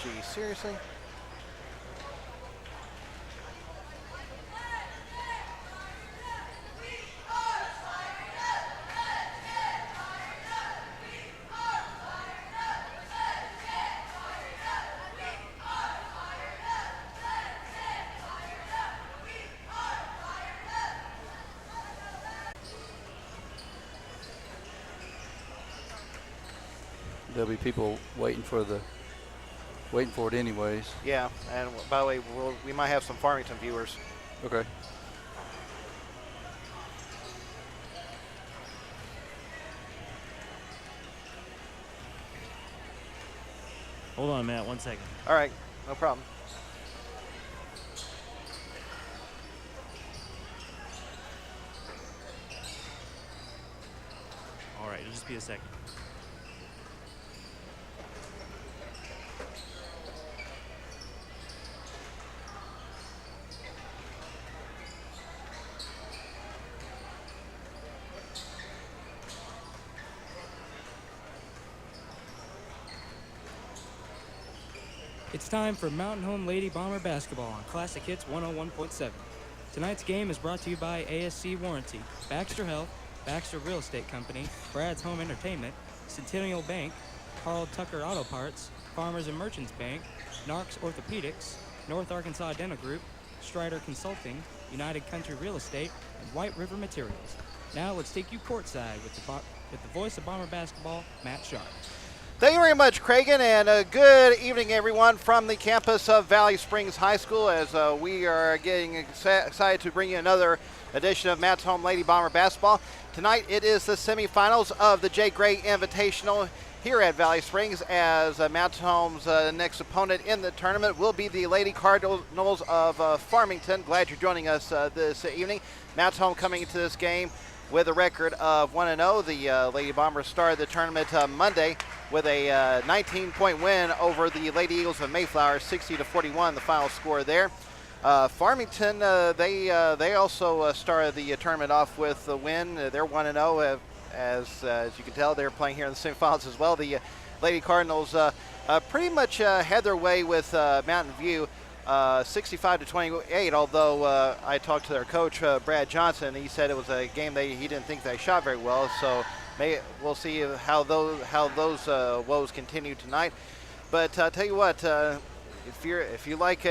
Gee, seriously? There'll be people waiting for it anyways. Yeah, and by the way, we might have some Farmington viewers. Okay. Hold on, Matt, 1 second. All right, no problem. All right, it'll just be a second. It's time for Mountain Home Lady Bomber basketball on Classic Hits 101.7. Tonight's game is brought to you by ASC Warranty, Baxter Health, Baxter Real Estate Company, Brad's Home Entertainment, Centennial Bank, Carl Tucker Auto Parts, Farmers and Merchants Bank, Narcs Orthopedics, North Arkansas Dental Group, Strider Consulting, United Country Real Estate, and White River Materials. Now let's take you courtside with the voice of Bomber basketball, Matt Sharp. Thank you very much, Cragen, and good evening, everyone, from the campus of Valley Springs High School, as we are getting excited to bring you another edition of Matt's Home Lady Bomber basketball. Tonight it is the semifinals of the Jay Gray Invitational here at Valley Springs, as Matt's Home's next opponent in the tournament will be the Lady Cardinals of Farmington. Glad you're joining us this evening. Matt's Home coming into this game with a record of 1-0. The Lady Bombers started the tournament Monday with a 19-point win over the Lady Eagles of Mayflower, 60-41, the final score there. Farmington, they also started the tournament off with a win. They're 1-0. As you can tell, they're playing here in the semifinals as well. The Lady Cardinals pretty much had their way with Mountain View, 65-28, although I talked to their coach, Brad Johnson. He said it was a game he didn't think they shot very well, so we'll see how those woes continue tonight. But I'll tell you what, if you like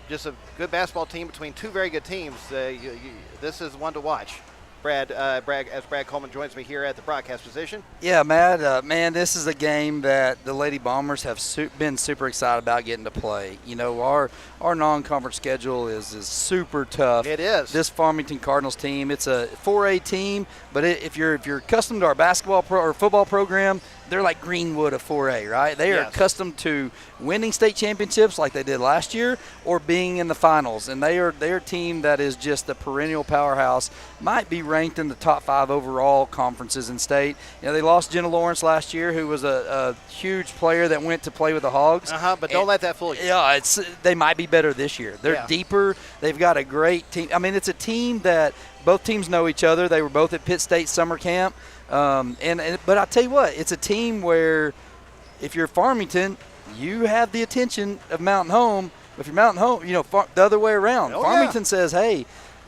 just a good basketball team between two very good teams, this is one to watch. Brad Coleman joins me here at the broadcast position. Yeah, Matt, man, this is a game that the Lady Bombers have been super excited about getting to play. You know, our non-conference schedule is super tough. It is. This Farmington Cardinals team, it's a 4A team, but if you're accustomed to our basketball or football program, they're like Greenwood of 4A, right? They are accustomed to winning state championships like they did last year, or being in the finals, and they're a team that is just a perennial powerhouse. Might be ranked in the top 5 overall conferences in state. You know, they lost Jenna Lawrence last year, who was a huge player that went to play with the Hogs. But don't let that fool you. Yeah, they might be better this year. They're deeper. They've got a great team. I mean, it's a team that both teams know each other. They were both at Pitt State summer camp. But I'll tell you what, it's a team where if you're Farmington, you have the attention of Mountain Home. If you're Mountain Home, you know, the other way around. Farmington says, hey,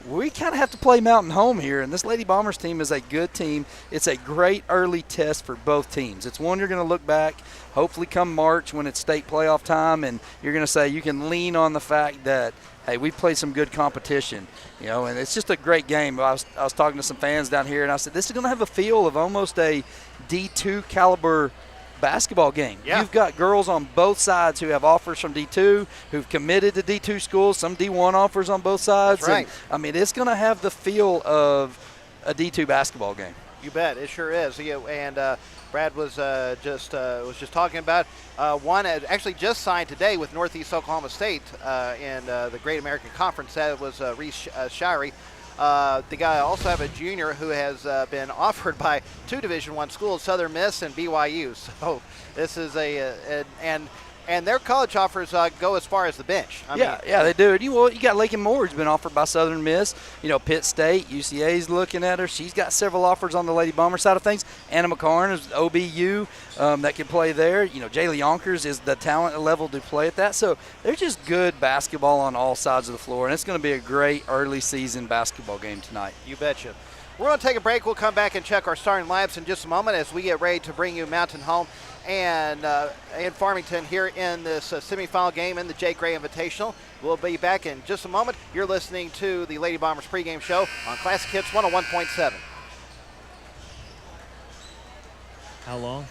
we kind of have to play Mountain Home here, and this Lady Bombers team is a good team. It's a great early test for both teams. It's one you're going to look back, hopefully come March when it's state playoff time, and you're going to say you can lean on the fact that, hey, we played some good competition, you know, and it's just a great game. I was talking to some fans down here, and I said, this is going to have a feel of almost a D2 caliber basketball game. Yeah. You've got girls on both sides who have offers from D2, who've committed to D2 schools, some D1 offers on both sides. That's right. And, I mean, it's going to have the feel of a D2 basketball game. You bet, it sure is. Yeah, and Brad was just talking about one actually just signed today with Northeast Oklahoma State in the Great American Conference. That was Reese Shirey. The guy also have a junior who has been offered by 2 Division I schools, Southern Miss and BYU. So this is and And their college offers go as far as the bench. I mean, they do. You got Lakin Moore, who's been offered by Southern Miss. Pitt State, UCA's looking at her. She's got several offers on the Lady Bomber side of things. Anna McCarn is OBU that can play there. Jaylee Yonkers is the talent level to play at that. So they're just good basketball on all sides of the floor, and it's going to be a great early season basketball game tonight. You betcha. We're going to take a break. We'll come back and check our starting lineups in just a moment as we get ready to bring you Mountain home and in Farmington here in this semifinal game in the Jake Gray Invitational. We'll be back in just a moment. You're listening to the Lady Bombers pregame show on Classic Hits 101.7. How long?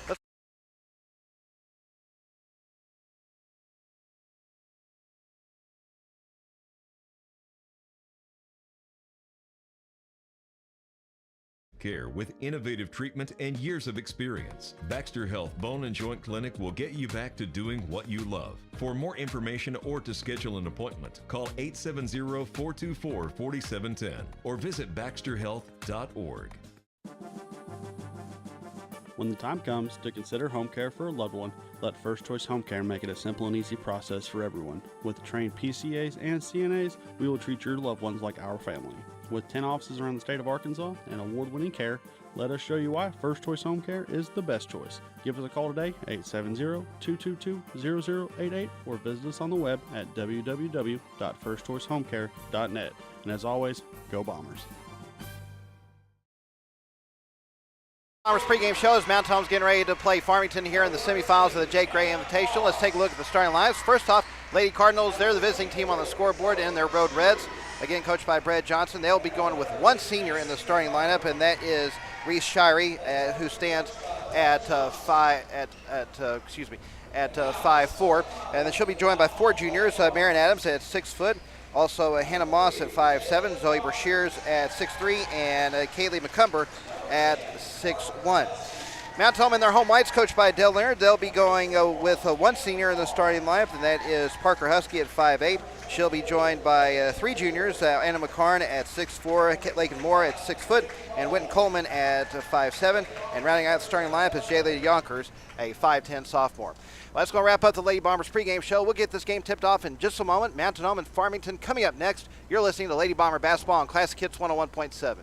Care with innovative treatment and years of experience. Baxter Health Bone and Joint Clinic will get you back to doing what you love. For more information or to schedule an appointment, call 870-424-4710 or visit baxterhealth.org. When the time comes to consider home care for a loved one, let First Choice Home Care make it a simple and easy process for everyone. With trained PCAs and CNAs, we will treat your loved ones like our family. With 10 offices around the state of Arkansas and award-winning care, let us show you why First Choice Home Care is the best choice. Give us a call today, 870-222-0088, or visit us on the web at www.firstchoicehomecare.net. And as always, go Bombers. Bombers pregame show as Mountain Home's getting ready to play Farmington here in the semifinals of the Jake Gray Invitational. Let's take a look at the starting lineups. First off, Lady Cardinals, they're the visiting team on the scoreboard in their Road Reds. Again, coached by Brad Johnson. They'll be going with one senior in the starting lineup, and that is Reese Shirey, who stands at 5'4", and then she'll be joined by four juniors: Marion Adams at 6 foot, also Hannah Moss at 5'7", Zoe Brashears at 6'3", and Kaylee McCumber at 6'1". Mount Home in their home whites, coached by Dell Leonard. They'll be going with one senior in the starting lineup, and that is Parker Husky at 5'8". She'll be joined by three juniors, Anna McCarn at 6'4", Lakin Moore at 6 foot, and Winton Coleman at 5'7". And rounding out the starting lineup is Jaylee Yonkers, a 5'10" sophomore. Let's go wrap up the Lady Bombers pregame show. We'll get this game tipped off in just a moment. Mountain Home and Farmington coming up next. You're listening to Lady Bomber Basketball on Classic Hits 101.7.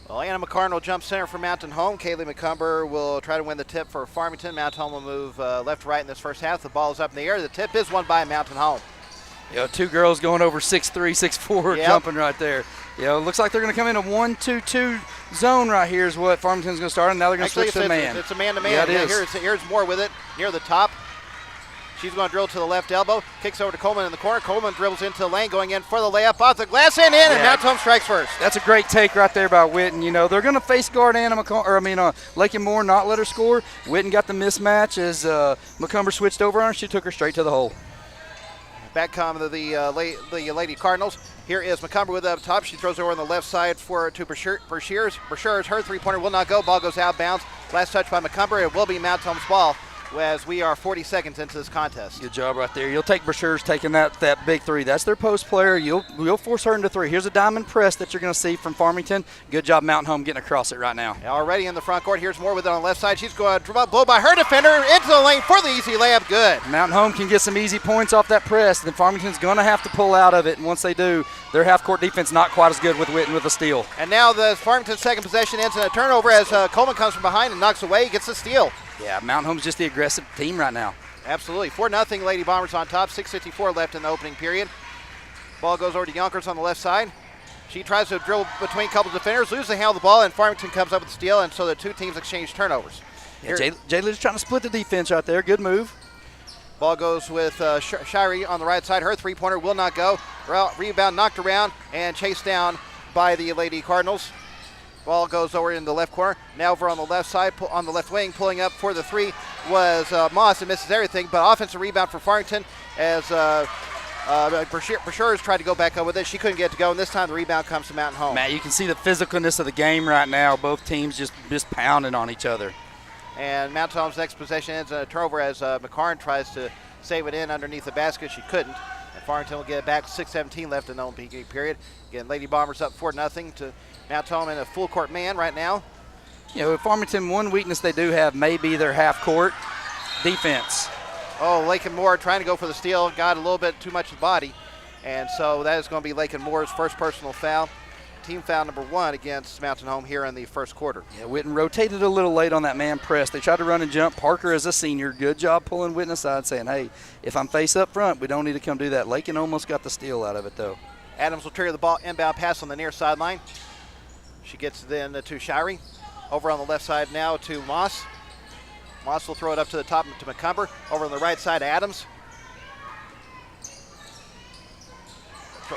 Well, Anna McCarn will jump center for Mountain Home. Kaylee McCumber will try to win the tip for Farmington. Mountain Home will move left to right in this first half. The ball is up in the air. The tip is won by Mountain Home. Two girls going over 6'3", 6'4", jumping right there. Looks like they're going to come in a 1-2-2 zone right here is what Farmington's going to start, and now they're going to switch to man. It's a man-to-man. Yeah, it is. Here's Moore with it near the top. She's going to drill to the left elbow. Kicks over to Coleman in the corner. Coleman dribbles into the lane, going in for the layup. Off the glass and in, and Mountain Home strikes first. That's a great take right there by Witten. They're going to face guard Anna Lakin Moore, not let her score. Witten got the mismatch as McCumber switched over on her. She took her straight to the hole. Back come the Lady Cardinals. Here is McCumber with it up top. She throws over on the left side to Brashears. Brashears, her three-pointer will not go. Ball goes out of bounds. Last touch by McCumber. It will be Mountain Home's ball as we are 40 seconds into this contest. Good job right there. You'll take Brashears taking that big three. That's their post player. You'll force her into three. Here's a diamond press that you're going to see from Farmington. Good job Mountain Home getting across it right now. Already in the front court. Here's Moore with it on the left side. She's going to blow by her defender into the lane for the easy layup. Good. Mountain Home can get some easy points off that press. Then Farmington's going to have to pull out of it, and once they do, their half-court defense not quite as good with Witten with a steal. And now the Farmington second possession ends in a turnover as Coleman comes from behind and knocks away. Gets the steal. Yeah, Mountain Home's just the aggressive team right now. Absolutely. 4-0 Lady Bombers on top. 6:54 left in the opening period. Ball goes over to Yonkers on the left side. She tries to drill between a couple defenders, loses the handle of the ball, and Farmington comes up with the steal, and so the two teams exchange turnovers. Yeah, Jaylee's trying to split the defense right there. Good move. Ball goes with Shirey on the right side. Her three-pointer will not go. Rebound knocked around and chased down by the Lady Cardinals. Ball goes over in the left corner. Now over on the left side, on the left wing, pulling up for the three was Moss that misses everything, but offensive rebound for Farmington as Brashears tried to go back up with it. She couldn't get it to go, and this time the rebound comes to Mountain Home. Matt, you can see the physicalness of the game right now. Both teams just pounding on each other. And Mountain Home's next possession ends in a turnover as McCarn tries to save it in underneath the basket. She couldn't. And Farmington will get it back. 6:17 left in the opening period. Again, Lady Bombers up 4-0 to Mountain Home in a full court man right now. You know, Farmington, one weakness they do have may be their half court defense. Oh, Lakin Moore trying to go for the steal. Got a little bit too much of the body. And so that is going to be Lakin Moore's first personal foul. Team foul number 1 against Mountain Home here in the first quarter. Yeah, Witten rotated a little late on that man press. They tried to run and jump. Parker, as a senior, good job pulling Witten aside, saying, hey, if I'm face up front, we don't need to come do that. Lakin almost got the steal out of it, though. Adams will trigger the ball inbound pass on the near sideline. She gets then to Shirey. Over on the left side now to Moss. Moss will throw it up to the top to McCumber. Over on the right side, Adams.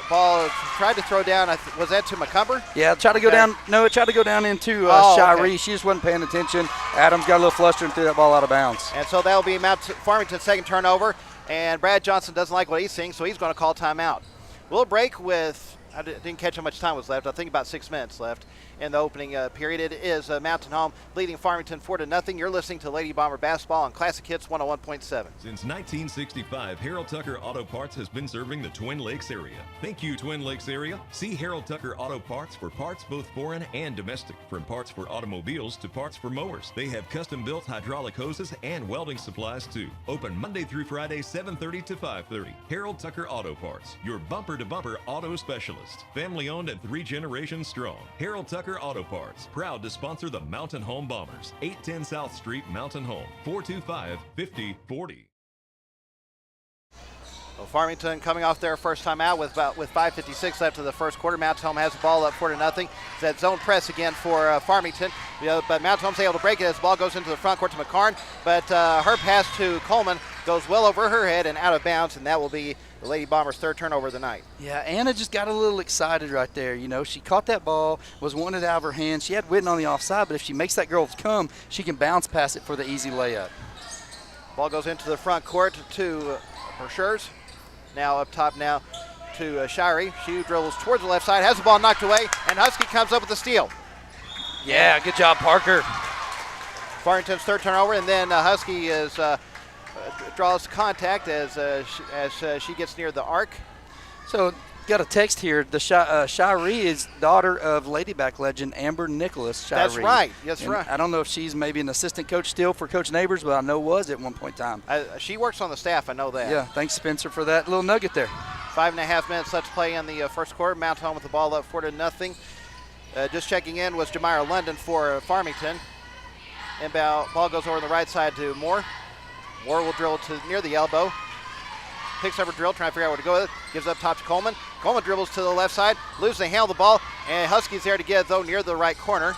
Ball tried to throw down. Was that to McCumber? Yeah, tried to go down. No, it tried to go down into Shirey. Okay. She just wasn't paying attention. Adams got a little flustered and threw that ball out of bounds. And so that'll be Farmington's second turnover. And Brad Johnson doesn't like what he's seeing, so he's going to call timeout. We'll break with, I didn't catch how much time was left. I think about 6 minutes left in the opening period. It is Mountain Home leading Farmington 4-0. You're listening to Lady Bomber Basketball on Classic Hits 101.7. Since 1965, Harold Tucker Auto Parts has been serving the Twin Lakes area. Thank you, Twin Lakes area. See Harold Tucker Auto Parts for parts both foreign and domestic. From parts for automobiles to parts for mowers. They have custom-built hydraulic hoses and welding supplies too. Open Monday through Friday, 7:30 to 5:30. Harold Tucker Auto Parts, your bumper-to-bumper auto specialist. Family-owned and 3 generations strong. Harold Tucker Auto Parts, proud to sponsor the Mountain Home Bombers. 810 South Street, Mountain Home, 425-5040. Well, Farmington coming off their first time out with 5:56 left in the first quarter. Mountain Home has the ball up 4-0. It's that zone press again for Farmington. But Mountain Home's able to break it as the ball goes into the front court to McCarn. But her pass to Coleman goes well over her head and out of bounds, and that will be the Lady Bombers' third turnover of the night. Yeah, Anna just got a little excited right there. You know, she caught that ball, was wanting it out of her hand. She had Witten on the offside, but if she makes that girl come, she can bounce past it for the easy layup. Ball goes into the front court to Brashears. Now up top now to Shirey. She dribbles towards the left side, has the ball knocked away, and Husky comes up with the steal. Yeah, good job, Parker. Farmington's third turnover, and then Husky draws contact as she gets near the arc. So got a text here. The Shirey is daughter of Ladyback legend Amber Nicholas Shirey. That's right. That's and right. I don't know if she's maybe an assistant coach still for Coach Neighbors, but I know was at one point in time. She works on the staff. I know that. Yeah, thanks Spencer for that little nugget there. 5.5 minutes left to play in the first quarter. Mountain Home with the ball up 4-0. Just checking in was Jamira London for Farmington. Inbound ball goes over the right side to Moore. Moore will drill to near the elbow. Picks up her drill, trying to figure out where to go with it. Gives up top to Coleman. Coleman dribbles to the left side, loses the handle of the ball, and Huskies there to get it, though, near the right corner.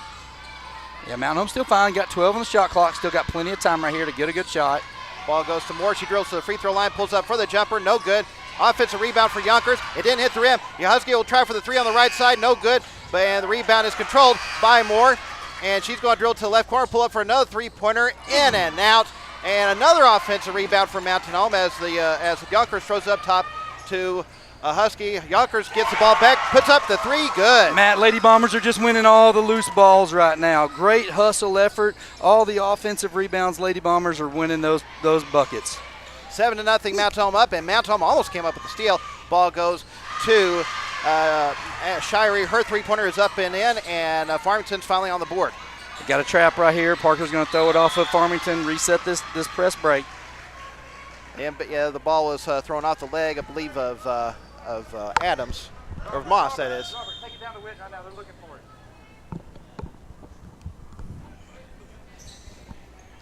Yeah, Mountain Home still fine. Got 12 on the shot clock. Still got plenty of time right here to get a good shot. Ball goes to Moore. She drills to the free throw line, pulls up for the jumper. No good. Offensive rebound for Yonkers. It didn't hit the rim. Husky will try for the 3 on the right side. No good. And the rebound is controlled by Moore. And she's going to drill to the left corner, pull up for another 3-pointer, in and out. And another offensive rebound for Mountain Home as Yonkers throws up top to Husky. Yonkers gets the ball back, puts up the 3, good. Matt, Lady Bombers are just winning all the loose balls right now. Great hustle effort. All the offensive rebounds, Lady Bombers are winning those buckets. 7-0 Mountain Home up, and Mountain Home almost came up with the steal. Ball goes to Shirey. Her 3-pointer is up and in, and Farmington's finally on the board. They got a trap right here. Parker's going to throw it off of Farmington, reset this press break. And the ball was thrown off the leg, I believe, of Adams, or Moss, that is. Robert, take it down to Witten right now. They're looking for it.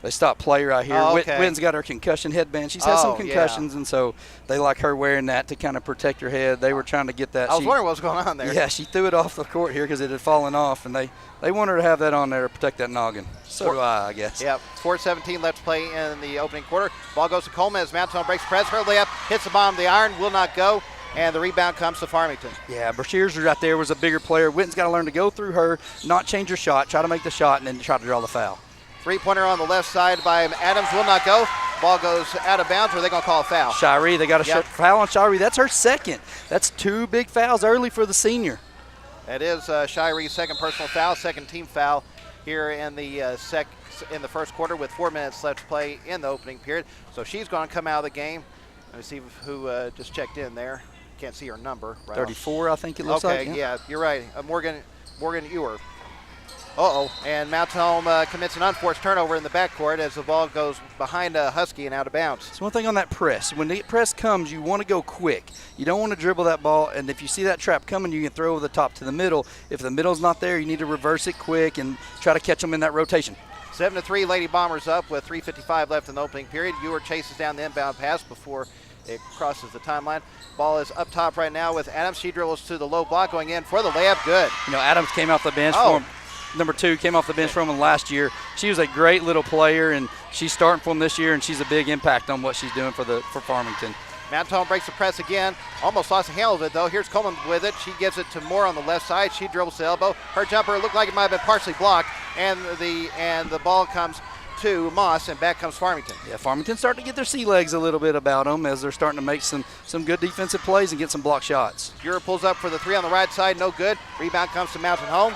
They stopped play right here. Oh, okay. Witten's got her concussion headband. She's had some concussions, and so they like her wearing that to kind of protect her head. They were trying to get that. I was wondering what was going on there. Yeah, she threw it off the court here because it had fallen off, and they want her to have that on there to protect that noggin. So do I guess. Yeah, 4:17 left to play in the opening quarter. Ball goes to Coleman as Mountain Home breaks press. Her layup hits the bottom of the iron, will not go, and the rebound comes to Farmington. Yeah, Brashears right there was a bigger player. Witten's got to learn to go through her, not change her shot, try to make the shot, and then try to draw the foul. Three-pointer on the left side by Adams will not go. Ball goes out of bounds, or are they going to call a foul? Shiree, they got a foul on Shiree. That's her second. That's 2 big fouls early for the senior. That is Shiree's second personal foul, second team foul here in the first quarter with 4 minutes left to play in the opening period. So she's going to come out of the game. Let me see who just checked in there. Can't see her number. Right 34, I think it looks like. Okay, yeah, you're right. Morgan Ewer. And Mountain Home commits an unforced turnover in the backcourt as the ball goes behind Husky and out of bounds. So one thing on that press. When the press comes, you want to go quick. You don't want to dribble that ball, and if you see that trap coming, you can throw over the top to the middle. If the middle's not there, you need to reverse it quick and try to catch them in that rotation. 7-3, Lady Bombers up with 3:55 left in the opening period. Ewer chases down the inbound pass before it crosses the timeline. Ball is up top right now with Adams. She dribbles to the low block, going in for the layup. Good. Adams came off the bench for him. Number 2 came off the bench from him last year. She was a great little player, and she's starting for him this year, and she's a big impact on what she's doing for Farmington. Mountain Home breaks the press again. Almost lost the handle of it, though. Here's Coleman with it. She gives it to Moore on the left side. She dribbles to the elbow. Her jumper looked like it might have been partially blocked, and the ball comes to Moss, and back comes Farmington. Yeah, Farmington's starting to get their sea legs a little bit about them as they're starting to make some good defensive plays and get some block shots. Ewer pulls up for the 3 on the right side. No good. Rebound comes to Mountain Home.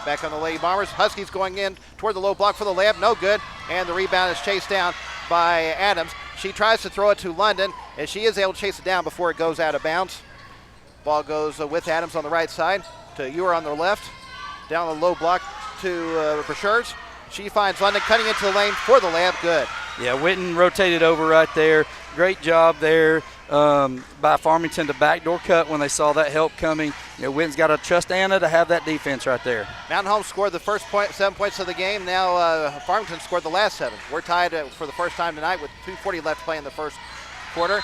Back on the Lady Bombers. Huskies going in toward the low block for the layup. No good. And the rebound is chased down by Adams. She tries to throw it to London, and she is able to chase it down before it goes out of bounds. Ball goes with Adams on the right side to Ewer on the left. Down the low block to Brashers. She finds London cutting into the lane for the layup. Good. Yeah, Witten rotated over right there. Great job there by Farmington to backdoor cut when they saw that help coming. Witten's got to trust Anna to have that defense right there. Mountain Home scored the first 7 points of the game. Now Farmington scored the last 7. We're tied for the first time tonight with 2:40 left to play in the first quarter.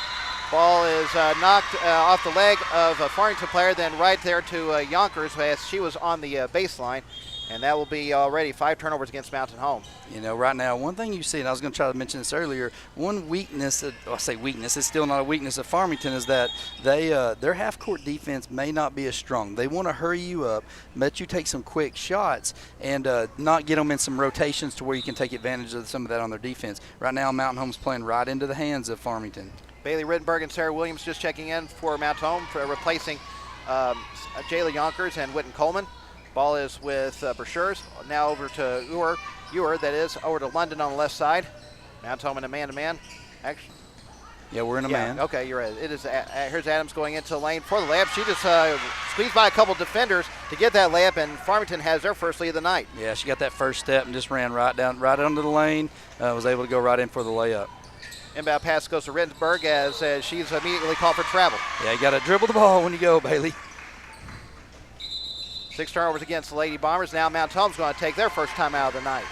Ball is knocked off the leg of a Farmington player, then right there to Yonkers as she was on the baseline. And that will be already 5 turnovers against Mountain Home. Right now, one thing you see, and I was going to try to mention this earlier, one weakness, I say weakness, it's still not a weakness of Farmington, is that their half-court defense may not be as strong. They want to hurry you up, let you take some quick shots, and not get them in some rotations to where you can take advantage of some of that on their defense. Right now, Mountain Home's playing right into the hands of Farmington. Bailey Rittenberg and Sarah Williams just checking in for Mountain Home for replacing Jayla Yonkers and Witten Coleman. Ball is with Brashers. Now over to Ewer, that is, over to London on the left side. Mountain Home in a man-to-man. Actually, yeah, we're in a man. Okay, you're right. It is. Here's Adams going into the lane for the layup. She just squeezed by a couple defenders to get that layup, and Farmington has their first lead of the night. Yeah, she got that first step and just ran right under the lane. Was able to go right in for the layup. Inbound pass goes to Rittenberg as she's immediately called for travel. Yeah, you got to dribble the ball when you go, Bailey. 6 turnovers against the Lady Bombers. Now Mountain Home's going to take their first time out of the night.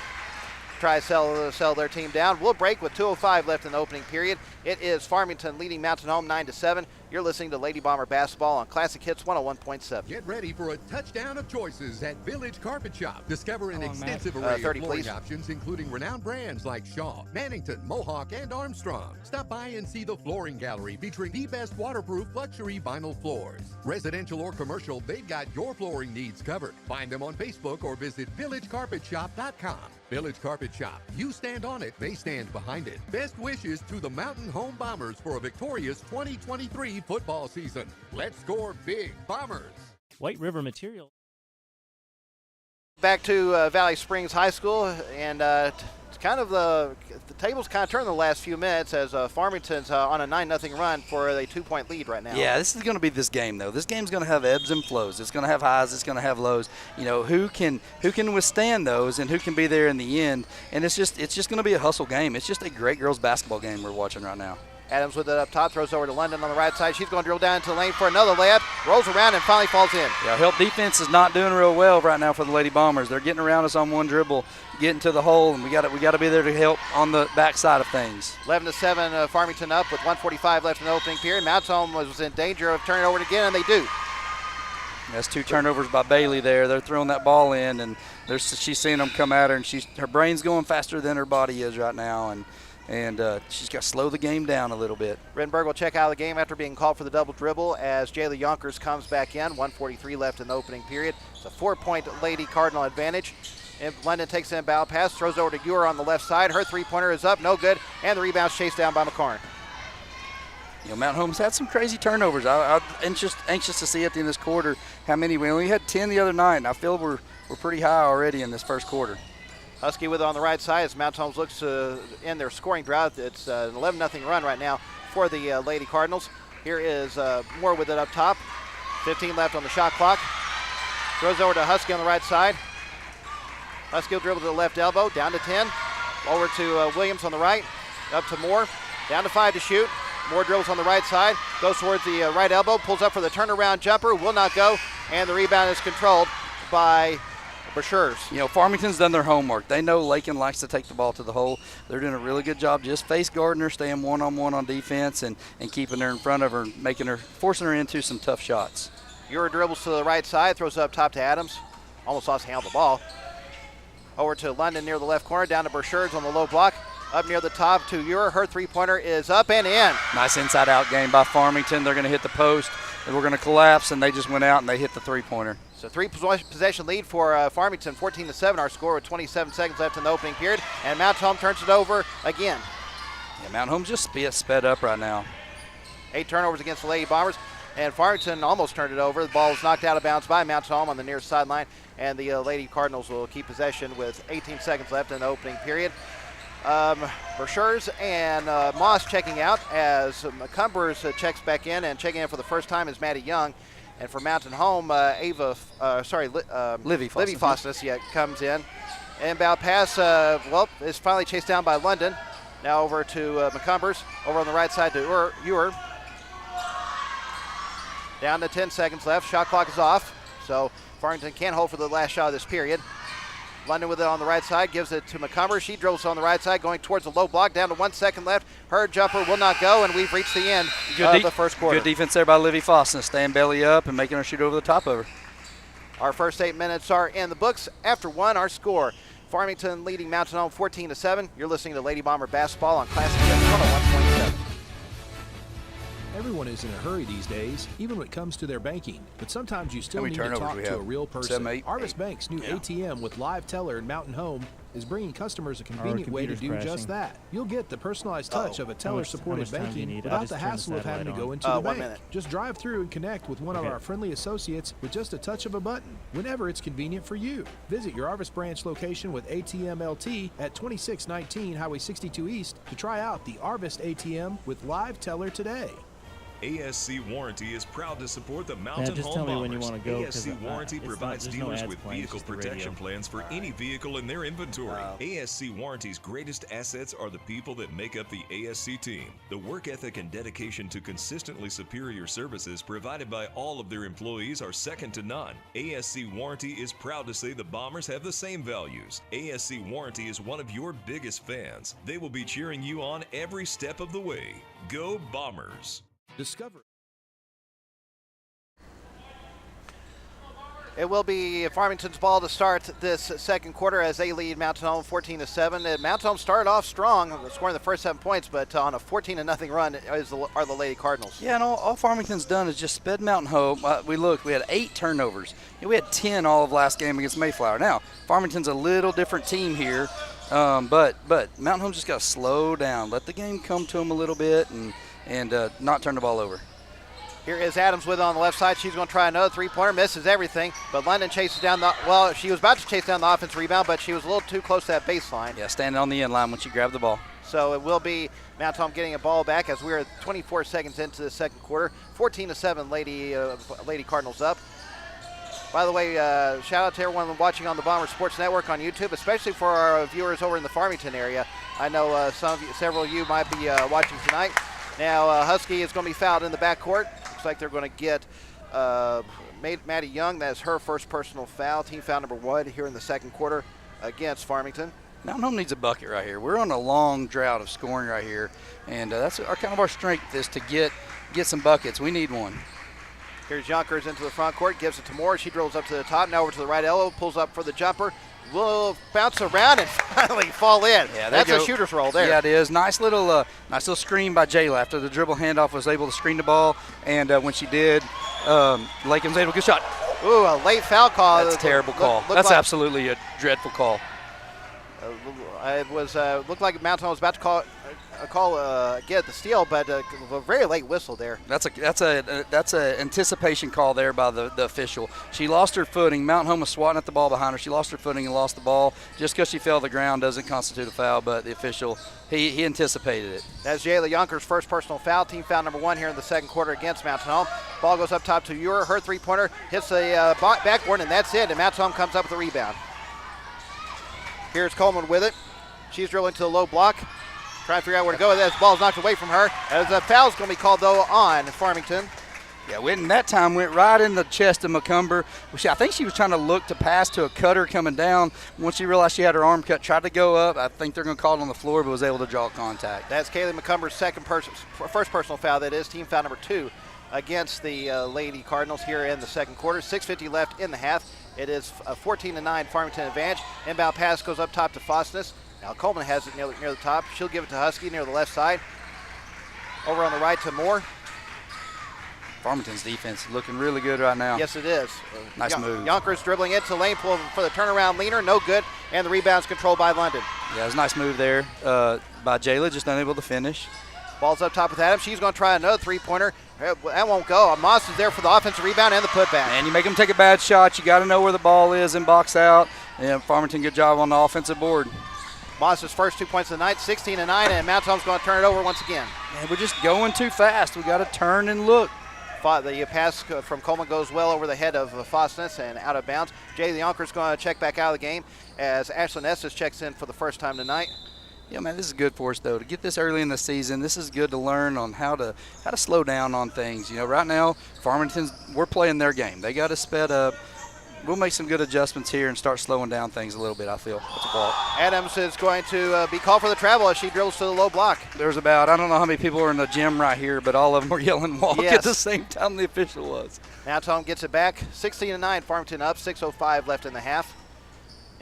Try to sell their team down. We'll break with 2:05 left in the opening period. It is Farmington leading Mountain Home 9-7. You're listening to Lady Bomber Basketball on Classic Hits 101.7. Get ready for a touchdown of choices at Village Carpet Shop. Discover an extensive array of 30, flooring please. options, including renowned brands like Shaw, Mannington, Mohawk, and Armstrong. Stop by and see the flooring gallery featuring the best waterproof luxury vinyl floors. Residential or commercial, they've got your flooring needs covered. Find them on Facebook or visit villagecarpetshop.com. Village Carpet Shop. You stand on it, they stand behind it. Best wishes to the Mountain Home Bombers for a victorious 2023 football season. Let's score big, Bombers. White River Material. Back to Valley Springs High School, and it's kind of the tables kind of turned the last few minutes as Farmington's on a 9-0 run for a 2-point lead right now. Yeah, this is going to be this game though. This game's going to have ebbs and flows. It's going to have highs. It's going to have lows. Who can withstand those and who can be there in the end? And it's just going to be a hustle game. It's just a great girls basketball game we're watching right now. Adams with it up top, throws over to London on the right side. She's going to drill down into the lane for another layup. Rolls around and finally falls in. Yeah, help defense is not doing real well right now for the Lady Bombers. They're getting around us on one dribble, getting to the hole, and we got to be there to help on the backside of things. 11-7, Farmington up with 1:45 left in the opening period. Mountain Home was in danger of turning over again, and they do. That's 2 turnovers by Bailey there. They're throwing that ball in, and she's seeing them come at her, and her brain's going faster than her body is right now, and she's got to slow the game down a little bit. Rittenberg will check out of the game after being called for the double dribble as Jayla Yonkers comes back in. 1:43 left in the opening period. It's a 4-point Lady Cardinal advantage. And London takes an inbound pass, throws over to Ewer on the left side. Her three-pointer is up, no good, and the rebound's chased down by McCorn. Mount Home's had some crazy turnovers. I'm anxious to see at the end of this quarter how many. We only had 10 the other night, and I feel we're pretty high already in this first quarter. Husky with it on the right side as Mount Holmes looks to end their scoring drought. It's an 11-0 run right now for the Lady Cardinals. Here is Moore with it up top. 15 left on the shot clock. Throws over to Husky on the right side. Husky will dribble to the left elbow, down to 10. Over to Williams on the right, up to Moore. Down to 5 to shoot. Moore dribbles on the right side, goes towards the right elbow, pulls up for the turnaround jumper, will not go, and the rebound is controlled by Brashers. Farmington's done their homework. They know Lakin likes to take the ball to the hole. They're doing a really good job just face guarding her, staying one-on-one on defense, and keeping her in front of her, forcing her into some tough shots. Ewer dribbles to the right side, throws it up top to Adams. Almost lost handle the ball. Over to London near the left corner, down to Brashers on the low block. Up near the top to Ewer. Her three-pointer is up and in. Nice inside-out game by Farmington. They're going to hit the post. We're going to collapse, and they just went out and they hit the three-pointer. So three-possession lead for Farmington, 14-7 our score with 27 seconds left in the opening period. And Mount Home turns it over again. Yeah, Mount Home's just sped up right now. 8 turnovers against the Lady Bombers. And Farmington almost turned it over. The ball was knocked out of bounds by Mount Home on the near sideline. And the Lady Cardinals will keep possession with 18 seconds left in the opening period. Brashers and Moss checking out as McCumbers checks back in, and checking in for the first time is Maddie Young. And for Mountain Home, Livy Fosness comes in. Inbound pass, is finally chased down by London. Now over to McCumbers, over on the right side to Ewer. Down to 10 seconds left, shot clock is off, so Farmington can't hold for the last shot of this period. London with it on the right side, gives it to McCumbers. She dribbles on the right side, going towards the low block, down to 1 second left. Her jumper will not go, and we've reached the end of the first quarter. Good defense there by Livy Fosness, staying belly up and making her shoot over the top of her. Our first 8 minutes are in the books. After 1, our score. Farmington leading Mountain Home 14-7. You're listening to Lady Bomber Basketball on Classic 101.7. Everyone is in a hurry these days, even when it comes to their banking. But sometimes you still need to talk to a real person. 7, 8, Arvest Bank's new ATM with live teller in Mountain Home is bringing customers a convenient way to do just that. You'll get the personalized touch of a teller-supported banking without the hassle of having to go into the bank. Just drive through and connect with one of our friendly associates with just a touch of a button, whenever it's convenient for you. Visit your Arvest branch location with ATM LT at 2619 Highway 62 East to try out the Arvest ATM with live teller today. ASC Warranty is proud to support the Mountain just Home tell me Bombers. when you want to go, ASC Warranty provides dealers with vehicle just the protection radio. plans for any vehicle in their inventory. ASC Warranty's greatest assets are the people that make up the ASC team. The work ethic and dedication to consistently superior services provided by all of their employees are second to none. ASC Warranty is proud to say the Bombers have the same values. ASC Warranty is one of your biggest fans. They will be cheering you on every step of the way. Go Bombers! Discover. It will be Farmington's ball to start this second quarter as they lead Mountain Home 14-7. Mountain Home started off strong, scoring the first 7 points, but on a 14-0 run are the Lady Cardinals. Yeah, and all Farmington's done is just sped Mountain Home. We had 8 turnovers. We had 10 all of last game against Mayflower. Now, Farmington's a little different team here, but Mountain Home just got to slow down, let the game come to them a little bit, and not turn the ball over. Here is Adams with it on the left side. She's going to try another three-pointer, misses everything, but London chases down she was about to chase down the offensive rebound, but she was a little too close to that baseline. Yeah, standing on the end line when she grabbed the ball. So it will be Mount Home getting a ball back as we are 24 seconds into the second quarter. 14-7, Lady Cardinals up. By the way, shout out to everyone watching on the Bomber Sports Network on YouTube, especially for our viewers over in the Farmington area. I know several of you might be watching tonight. Now Husky is going to be fouled in the backcourt. Looks like they're going to get Maddie Young. That is her first personal foul, team foul number 1 here in the second quarter against Farmington. Mountain Home needs a bucket right here. We're on a long drought of scoring right here, and that's our strength is to get some buckets. We need one. Here's Yonkers into the front court, gives it to Moore. She drills up to the top, now over to the right elbow, pulls up for the jumper. Will bounce around and finally fall in. Yeah, that's a shooter's roll there. Yeah, it is. Nice little screen by Jayla after the dribble handoff, was able to screen the ball, and when she did, Lakin was able to get a shot. Ooh, a late foul call. That's a terrible call. That's absolutely a dreadful call. It was looked like Mount Holm was about to get the steal, but a very late whistle there. That's a anticipation call there by the official. She lost her footing. Mount Holm was swatting at the ball behind her. She lost her footing and lost the ball. Just because she fell to the ground doesn't constitute a foul, but the official, he anticipated it. That's Jayla Yonkers' first personal foul, team foul number 1 here in the second quarter against Mount Holm. Ball goes up top to Ure. Her three-pointer hits the backboard, and that's it. And Mount Holm comes up with a rebound. Here's Coleman with it. She's drilling to the low block. Trying to figure out where to go with that. This ball's knocked away from her. As a foul's going to be called, though, on Farmington. Yeah, Whitten that time went right in the chest of McCumber. I think she was trying to look to pass to a cutter coming down. Once she realized she had her arm cut, tried to go up. I think they're going to call it on the floor, but was able to draw contact. That's Kaylee McCumber's first personal foul, that is. Team foul number 2 against the Lady Cardinals here in the second quarter. 6:50 left in the half. It is a 14-9 Farmington advantage. Inbound pass goes up top to Fosness. Now Coleman has it near the top. She'll give it to Husky near the left side. Over on the right to Moore. Farmington's defense is looking really good right now. Yes, it is. Nice move. Yonkers dribbling it to lane pull for the turnaround leaner. No good. And the rebound's controlled by London. Yeah, it was a nice move there by Jayla, just unable to finish. Ball's up top with Adams. She's going to try another three-pointer. That won't go. Moss is there for the offensive rebound and the putback. And you make them take a bad shot. You got to know where the ball is and box out. And Farmington, good job on the offensive board. Moss's first 2 points of the night, 16-9, and Mount Holm's going to turn it over once again. Man, we're just going too fast. We got to turn and look. The pass from Coleman goes well over the head of Fosness and out of bounds. Jay Yonkers going to check back out of the game as Ashlyn Estes checks in for the first time tonight. Yeah, man, this is good for us, though. To get this early in the season, this is good to learn on how to slow down on things. You know, right now, we're playing their game. They got to sped up. We'll make some good adjustments here and start slowing down things a little bit, I feel. That's a ball. Adams is going to be called for the travel as she drills to the low block. There's I don't know how many people are in the gym right here, but all of them were yelling walk at the same time the official was. Now Tom gets it back. 16-9, Farmington up, 6:05 left in the half.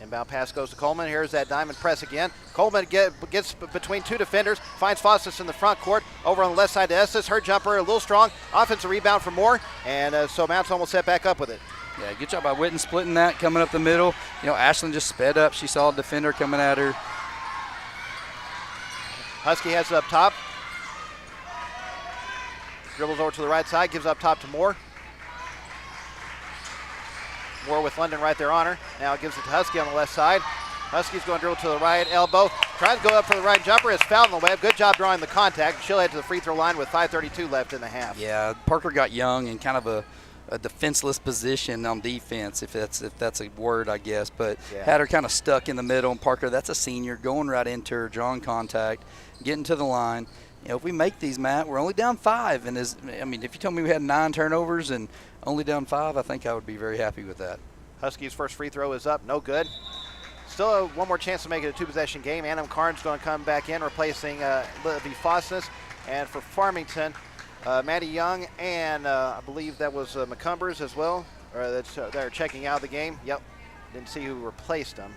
Inbound pass goes to Coleman. Here's that diamond press again. Coleman gets between two defenders, finds Fosness in the front court. Over on the left side to Estes. Her jumper a little strong. Offensive rebound for Moore, and so Mount Holm will set back up with it. Yeah, good job by Whitten splitting that, coming up the middle. You know, Ashlyn just sped up. She saw a defender coming at her. Husky has it up top. Dribbles over to the right side, gives up top to Moore. Moore with London right there on her. Now gives it to Husky on the left side. Husky's going to dribble to the right elbow. Trying to go up for the right jumper. Is fouled in the web. Good job drawing the contact. She'll head to the free throw line with 5:32 left in the half. Yeah, Parker got young and kind of a defenseless position on defense, if that's a word, I guess, but had her kind of stuck in the middle. And Parker, that's a senior, going right into her, drawing contact, getting to the line. You know, if we make these, Matt, we're only down 5. And if you told me we had 9 turnovers and only down 5, I think I would be very happy with that. Huskies' first free throw is up, no good. Still one more chance to make it a 2-possession game. Annam Carnes going to come back in, replacing Livy Fosness. And for Farmington, Maddie Young and I believe that was McCumbers as well. They're checking out of the game. Yep, didn't see who replaced them.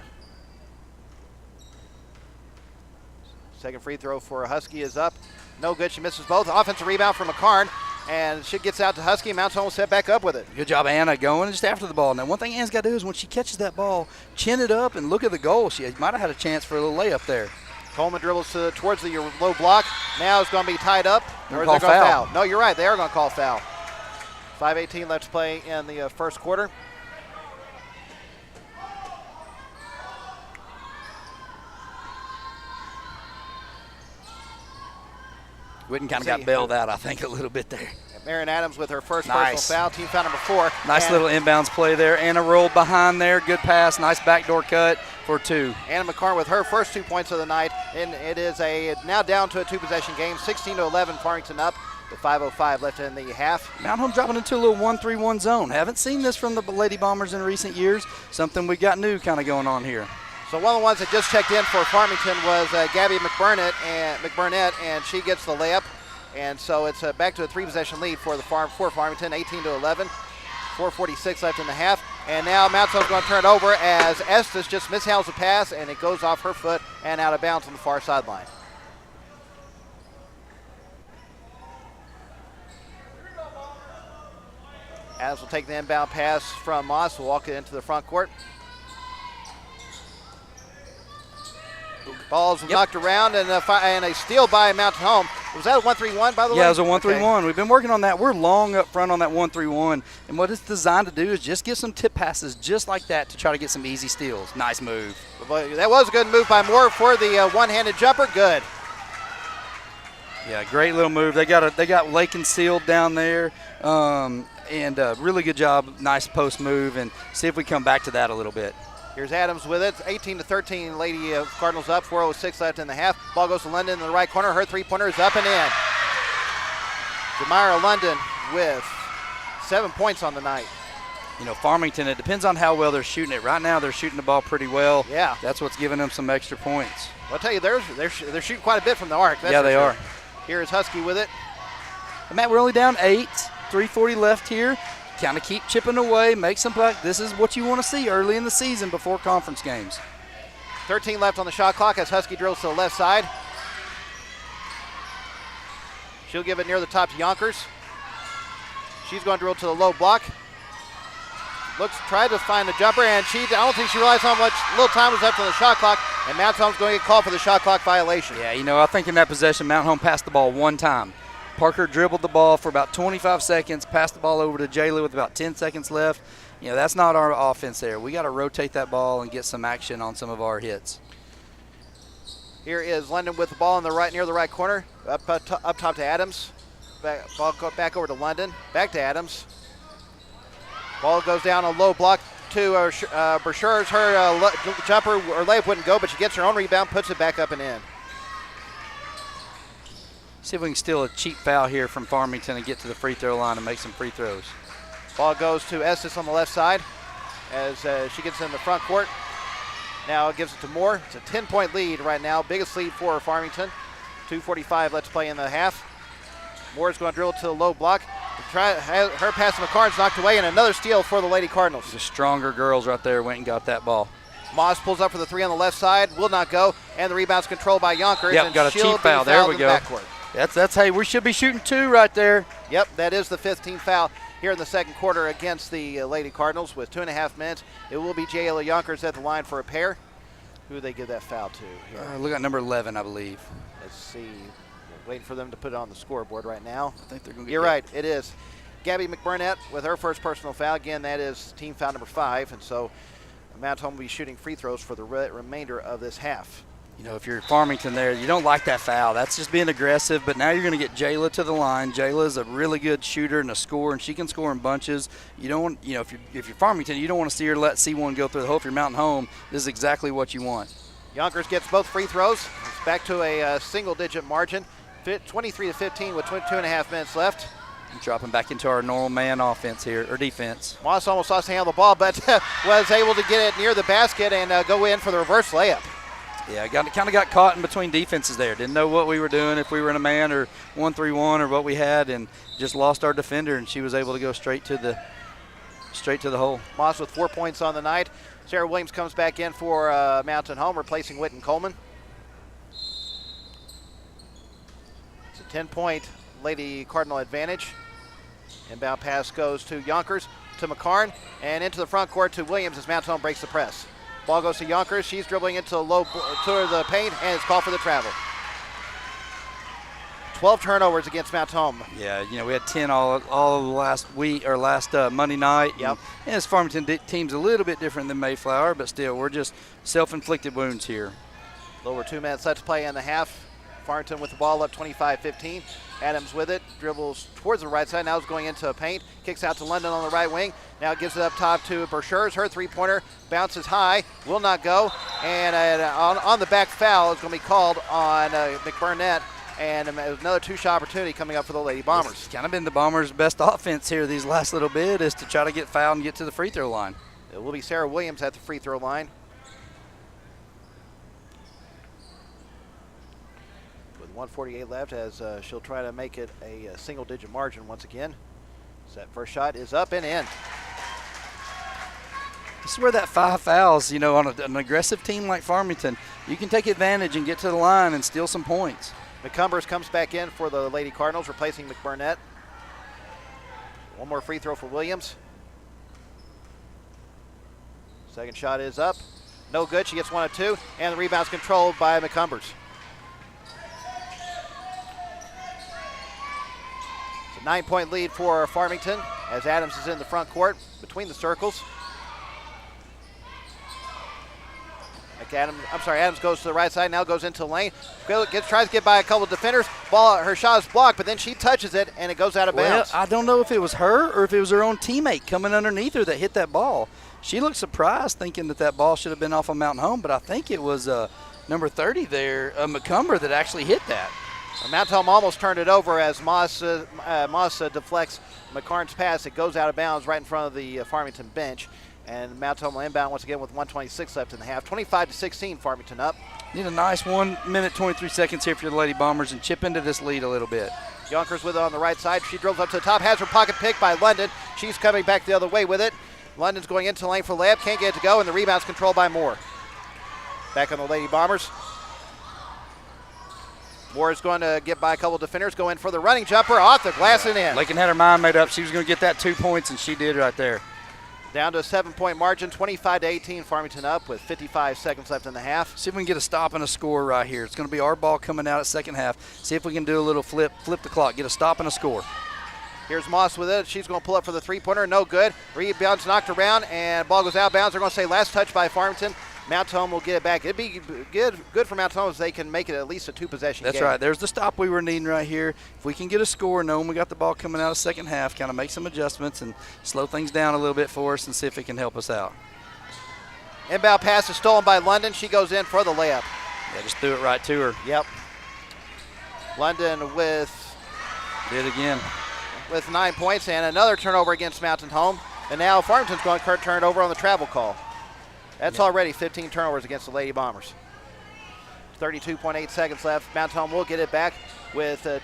Second free throw for Husky is up. No good, she misses both. Offensive rebound for McCarn, and she gets out to Husky. Mount Holm will set back up with it. Good job, Anna, going just after the ball. Now, one thing Anna's got to do is when she catches that ball, chin it up and look at the goal. She might have had a chance for a little layup there. Coleman dribbles towards the low block. Now it's going to be tied up. Or is they going to foul? No, you're right. They are going to call foul. 5:18 left to play in the first quarter. Whitten kind of got bailed out, I think, a little bit there. Marion Adams with her first personal foul. Team foul number 4. Nice little inbounds play there. Anna rolled behind there. Good pass. Nice backdoor cut for 2. Anna McCarn with her first 2 points of the night. And it is now down to a 2-possession game. 16-11, Farmington up with 5:05 left in the half. Mount Holm dropping into a little 1-3-1 zone. Haven't seen this from the Lady Bombers in recent years. Something we got new kind of going on here. So one of the ones that just checked in for Farmington was Gabby McBurnett, and she gets the layup. And so it's back to a 3-possession lead for Farmington, 18-11. 4:46 left in the half. And now Mount Holm's going to turn it over as Estes just mishandles the pass, and it goes off her foot and out of bounds on the far sideline. Adams will take the inbound pass from Moss. Will walk it into the front court. Ball's knocked around and a steal by Mountain Home. Was that a 1-3-1, by the way? Yeah, it was a 1-3-1. Okay. We've been working on that. We're long up front on that 1-3-1. And what it's designed to do is just get some tip passes just like that to try to get some easy steals. Nice move. That was a good move by Moore for the one-handed jumper. Good. Yeah, great little move. They got Lakin sealed down there. And really good job. Nice post move. And see if we come back to that a little bit. Here's Adams with it. 18-13, Lady Cardinals up. 4:06 left in the half. Ball goes to London in the right corner. Her three-pointer is up and in. Jamira London with 7 points on the night. You know, Farmington, it depends on how well they're shooting it. Right now, they're shooting the ball pretty well. Yeah. That's what's giving them some extra points. I'll tell you, they're shooting quite a bit from the arc. Yeah, they are. Here's Husky with it. And Matt, we're only down 8. 3:40 left here. Kind of keep chipping away, make some puck. This is what you want to see early in the season before conference games. 13 left on the shot clock as Husky drills to the left side. She'll give it near the top to Yonkers. She's going to drill to the low block. Tried to find the jumper, and I don't think she realized how much little time was left on the shot clock, and Mount Home's going to get called for the shot clock violation. Yeah, you know, I think in that possession, Mount Home passed the ball one time. Parker dribbled the ball for about 25 seconds, passed the ball over to Jayla with about 10 seconds left. You know, that's not our offense there. We got to rotate that ball and get some action on some of our hits. Here is London with the ball near the right corner, up top to Adams. Ball back over to London, back to Adams. Ball goes down a low block to Bershers. Her jumper or layup wouldn't go, but she gets her own rebound, puts it back up and in. See if we can steal a cheap foul here from Farmington and get to the free throw line and make some free throws. Ball goes to Estes on the left side as she gets in the front court. Now it gives it to Moore. It's a 10-point lead right now, biggest lead for Farmington. 2:45 left to play in the half. Moore's going to drill to the low block. Her pass to McCarn's knocked away, and another steal for the Lady Cardinals. The stronger girls right there went and got that ball. Moss pulls up for the three on the left side, will not go, and the rebound's controlled by Yonkers. Yep, got a cheap foul. There we go. That's hey, we should be shooting 2 right there. Yep, that is the 15th foul here in the second quarter against the Lady Cardinals with 2.5 minutes. It will be Jayla Yonkers at the line for a pair. Who do they give that foul to here? Look at number 11, I believe. Let's see. We're waiting for them to put it on the scoreboard right now. I think they're going to. You're right, it is. Gabby McBurnett with her first personal foul. Again, that is team foul number 5, and so Mount Home will be shooting free throws for the remainder of this half. You know, if you're Farmington there, you don't like that foul. That's just being aggressive, but now you're going to get Jayla to the line. Jayla is a really good shooter and a scorer, and she can score in bunches. You don't want, you know, if you're Farmington, you don't want to see her let C1 go through the hole. If you're Mountain Home, this is exactly what you want. Yonkers gets both free throws. It's back to a single-digit margin, 23-15 with 2.5 minutes left. Dropping back into our normal man offense here, or defense. Moss almost lost the handle of the ball, but was able to get it near the basket and go in for the reverse layup. Yeah, kind of got caught in between defenses there. Didn't know what we were doing, if we were in a man or 1-3-1 or what we had, and just lost our defender, and she was able to go straight to the hole. Moss with 4 points on the night. Sarah Williams comes back in for Mountain Home, replacing Whitten Coleman. It's a 10-point Lady Cardinal advantage. Inbound pass goes to Yonkers, to McCarn, and into the front court to Williams as Mountain Home breaks the press. Ball goes to Yonkers. She's dribbling into the paint, and it's called for the travel. 12 turnovers against Mount Home. Yeah, you know, we had 10 all last week or last Monday night. Yep. And this Farmington team's a little bit different than Mayflower, but still, we're just self-inflicted wounds here. A little over 2 minutes left to play in the half. Farmington with the ball up 25-15. Adams with it, dribbles towards the right side. Now is going into a paint. Kicks out to London on the right wing. Now gives it up top to Bershers. Her three-pointer bounces high, will not go. And on the back foul is going to be called on McBurnett. And another two-shot opportunity coming up for the Lady Bombers. It's kind of been the Bombers' best offense here these last little bit is to try to get fouled and get to the free throw line. It will be Sarah Williams at the free throw line. With 1:48 left as she'll try to make it a single-digit margin once again. So that first shot is up and in. This is where that 5 fouls, you know, on an aggressive team like Farmington, you can take advantage and get to the line and steal some points. McCumbers comes back in for the Lady Cardinals, replacing McBurnett. One more free throw for Williams. Second shot is up. No good. She gets 1 of 2, and the rebound's controlled by McCumbers. It's a 9-point lead for Farmington as Adams is in the front court between the circles. Adams goes to the right side, now goes into the lane. Tries to get by a couple of defenders. Her shot is blocked, but then she touches it, and it goes out of bounds. I don't know if it was her or if it was her own teammate coming underneath her that hit that ball. She looked surprised thinking that ball should have been off of Mountain Home, but I think it was number 30 there, McCumber, that actually hit that. Mountain Home almost turned it over as Moss deflects McCarn's pass. It goes out of bounds right in front of the Farmington bench. And Mountain Home will inbound once again with 1:26 left in the half. 25-16, Farmington up. Need a nice 1 minute, 23 seconds here for the Lady Bombers and chip into this lead a little bit. Yonkers with it on the right side. She drills up to the top, has her pocket picked by London. She's coming back the other way with it. London's going into the lane for layup, can't get it to go, and the rebound's controlled by Moore. Back on the Lady Bombers. Moore is going to get by a couple of defenders, go in for the running jumper, off the glass and in. Lakin had her mind made up. She was going to get that 2 points, and she did right there. Down to a 7-point margin, 25-18, Farmington up with 55 seconds left in the half. See if we can get a stop and a score right here. It's going to be our ball coming out at second half. See if we can do a little flip the clock, get a stop and a score. Here's Moss with it. She's going to pull up for the three-pointer. No good. Rebound's knocked around, and ball goes out of bounds. They're going to say last touch by Farmington. Mountain Home will get it back. It'd be good for Mountain Home if they can make it at least a two-possession game. That's right. There's the stop we were needing right here. If we can get a score, knowing we got the ball coming out of second half, kind of make some adjustments and slow things down a little bit for us and see if it can help us out. Inbound pass is stolen by London. She goes in for the layup. Yeah, just threw it right to her. Yep. London did again. With 9 points and another turnover against Mountain Home. And now Farmington's going to turn it over on the travel call. That's already 15 turnovers against the Lady Bombers. 32.8 seconds left. Mountain Home will get it back with a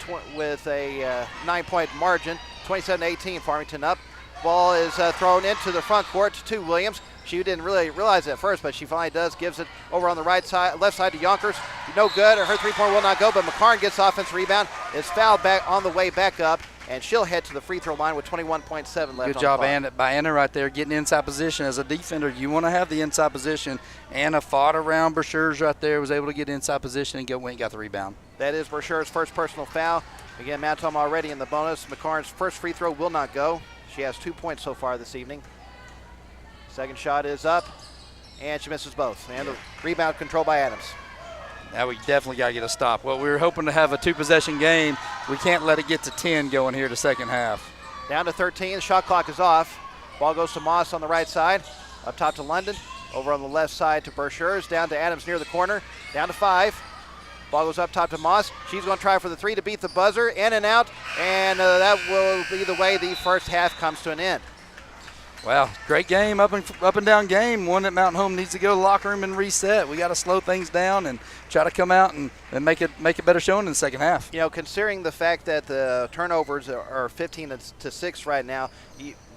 9-point margin. 27-18, Farmington up. Ball is thrown into the front court to Williams. She didn't really realize it at first, but she finally does. Gives it over on the left side to Yonkers. No good. Her three-point will not go, but McCarn gets offensive rebound. Is fouled back on the way back up, and she'll head to the free throw line with 21.7 left. Good job by Anna right there, getting inside position. As a defender, you want to have the inside position. Anna fought around Brashears right there, was able to get inside position and went and got the rebound. That is Brashears' first personal foul. Again, Mountain Home already in the bonus. McCarn's first free throw will not go. She has 2 points so far this evening. Second shot is up, and she misses both. And the rebound controlled by Adams. Now we definitely got to get a stop. Well, we were hoping to have a two-possession game. We can't let it get to 10 going here to second half. Down to 13. The shot clock is off. Ball goes to Moss on the right side. Up top to London. Over on the left side to Brashears. Down to Adams near the corner. Down to 5. Ball goes up top to Moss. She's going to try for the 3 to beat the buzzer. In and out. And that will be the way the first half comes to an end. Wow, great game, up and down game. One that Mountain Home needs to go to the locker room and reset. We got to slow things down and try to come out and make a better showing in the second half. You know, considering the fact that the turnovers are 15-6 right now,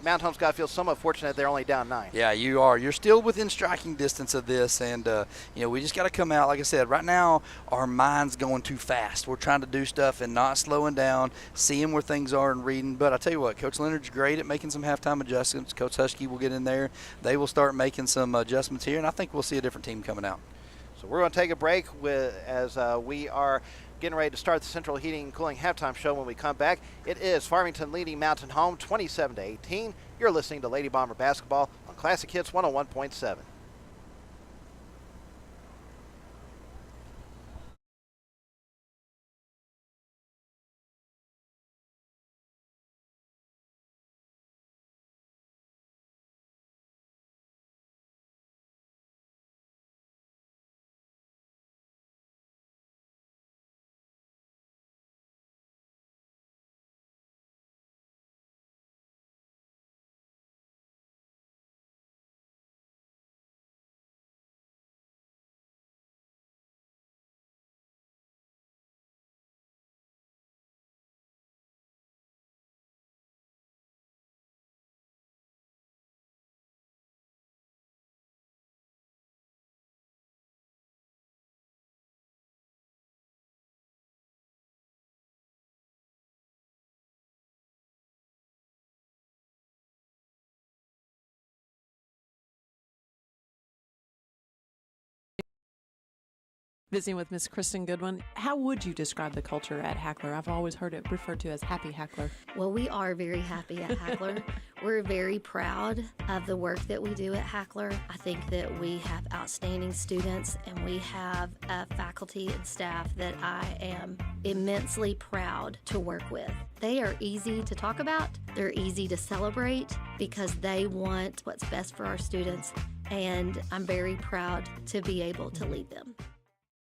Mountain Home's got to feel somewhat fortunate they're only down 9. Yeah, you are. You're still within striking distance of this, and we just got to come out. Like I said, right now our mind's going too fast. We're trying to do stuff and not slowing down, seeing where things are and reading. But I tell you what, Coach Leonard's great at making some halftime adjustments. Coach Husky will get in there. They will start making some adjustments here, and I think we'll see a different team coming out. So we're going to take a break as we are getting ready to start the Central Heating and Cooling halftime show. When we come back, it is Farmington leading Mountain Home 27-18. You're listening to Lady Bomber Basketball on Classic Hits 101.7. Visiting with Miss Kristen Goodwin. How would you describe the culture at Hackler? I've always heard it referred to as Happy Hackler. Well, we are very happy at Hackler. We're very proud of the work that we do at Hackler. I think that we have outstanding students, and we have a faculty and staff that I am immensely proud to work with. They are easy to talk about. They're easy to celebrate because they want what's best for our students, and I'm very proud to be able to lead them.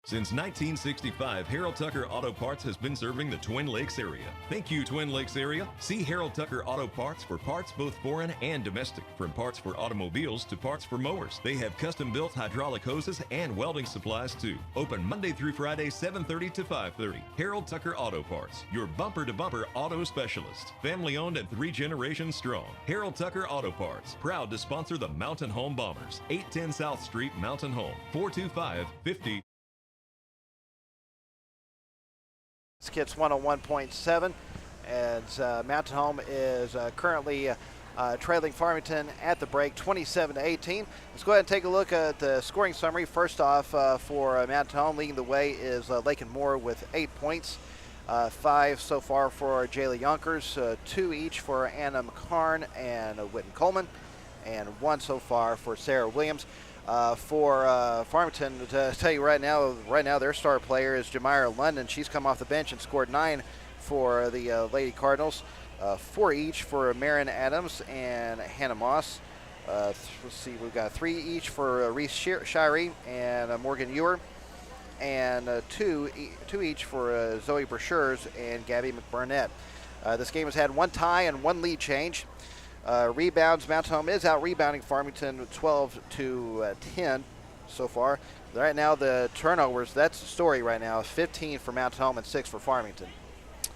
Since 1965, Harold Tucker Auto Parts has been serving the Twin Lakes area. Thank you, Twin Lakes area. See Harold Tucker Auto Parts for parts both foreign and domestic. From parts for automobiles to parts for mowers. They have custom-built hydraulic hoses and welding supplies too. Open Monday through Friday, 7:30 to 5:30. Harold Tucker Auto Parts, your bumper-to-bumper auto specialist. Family-owned and 3 generations strong. Harold Tucker Auto Parts, proud to sponsor the Mountain Home Bombers. 810 South Street, Mountain Home, 425-50. Kids 101.7 as Mountain Home is currently trailing Farmington at the break 27-18. Let's go ahead and take a look at the scoring summary. First off, for Mountain Home, leading the way is Lakin Moore with 8 points. 5 so far for Jayla Yonkers, 2 each for Anna McCarn and Whitten Coleman, and 1 so far for Sarah Williams. For Farmington, to tell you right now their star player is Jamira London. She's come off the bench and scored 9 for the Lady Cardinals. 4 each for Marin Adams and Hannah Moss. Let's see, we've got 3 each for Reese Shirey and Morgan Ewer, and 2 each for Zoe Brashers and Gabby McBurnett. This game has had 1 tie and 1 lead change. Rebounds, Mountain Home is out rebounding Farmington 12-10 so far. Right now the turnovers, that's the story right now, 15 for Mountain Home and 6 for Farmington.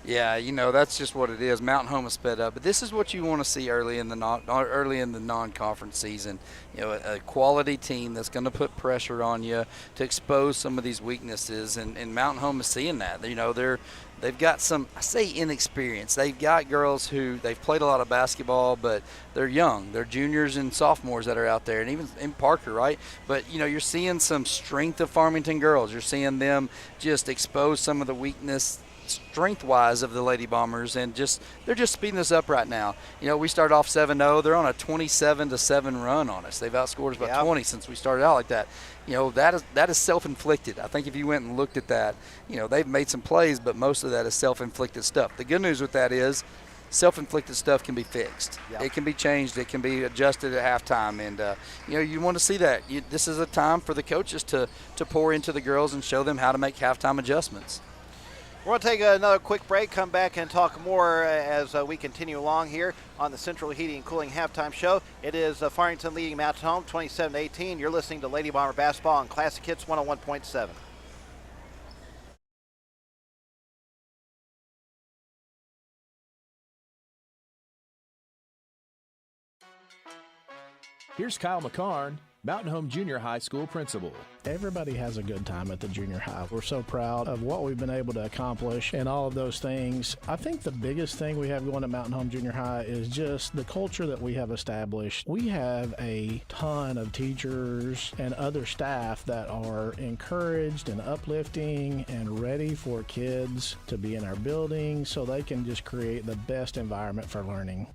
Yeah, that's just what it is. Mountain Home is sped up, but this is what you want to see early in the non-conference season. A quality team that's going to put pressure on you to expose some of these weaknesses, and Mountain Home is seeing that. They've got some, I say inexperience. They've got girls who they've played a lot of basketball, but they're young. They're juniors and sophomores that are out there, and even in Parker, right? But, you're seeing some strength of Farmington girls. You're seeing them just expose some of the weakness strength-wise of the Lady Bombers, and they're just speeding us up right now. We started off 7-0. They're on a 27-7 run on us. They've outscored us by 20 since we started out like that. That is self-inflicted. I think if you went and looked at that, they've made some plays, but most of that is self-inflicted stuff. The good news with that is self-inflicted stuff can be fixed. Yep. It can be changed. It can be adjusted at halftime, and you want to see that. This is a time for the coaches to pour into the girls and show them how to make halftime adjustments. We're going to take another quick break, come back and talk more as we continue along here on the Central Heating and Cooling Halftime Show. It is Farmington leading Mountain Home 27-18. You're listening to Lady Bomber Basketball on Classic Hits 101.7. Here's Kyle McCarn, Mountain Home Junior High School principal. Everybody has a good time at the junior high. We're so proud of what we've been able to accomplish and all of those things. I think the biggest thing we have going at Mountain Home Junior High is just the culture that we have established. We have a ton of teachers and other staff that are encouraged and uplifting and ready for kids to be in our building so they can just create the best environment for learning.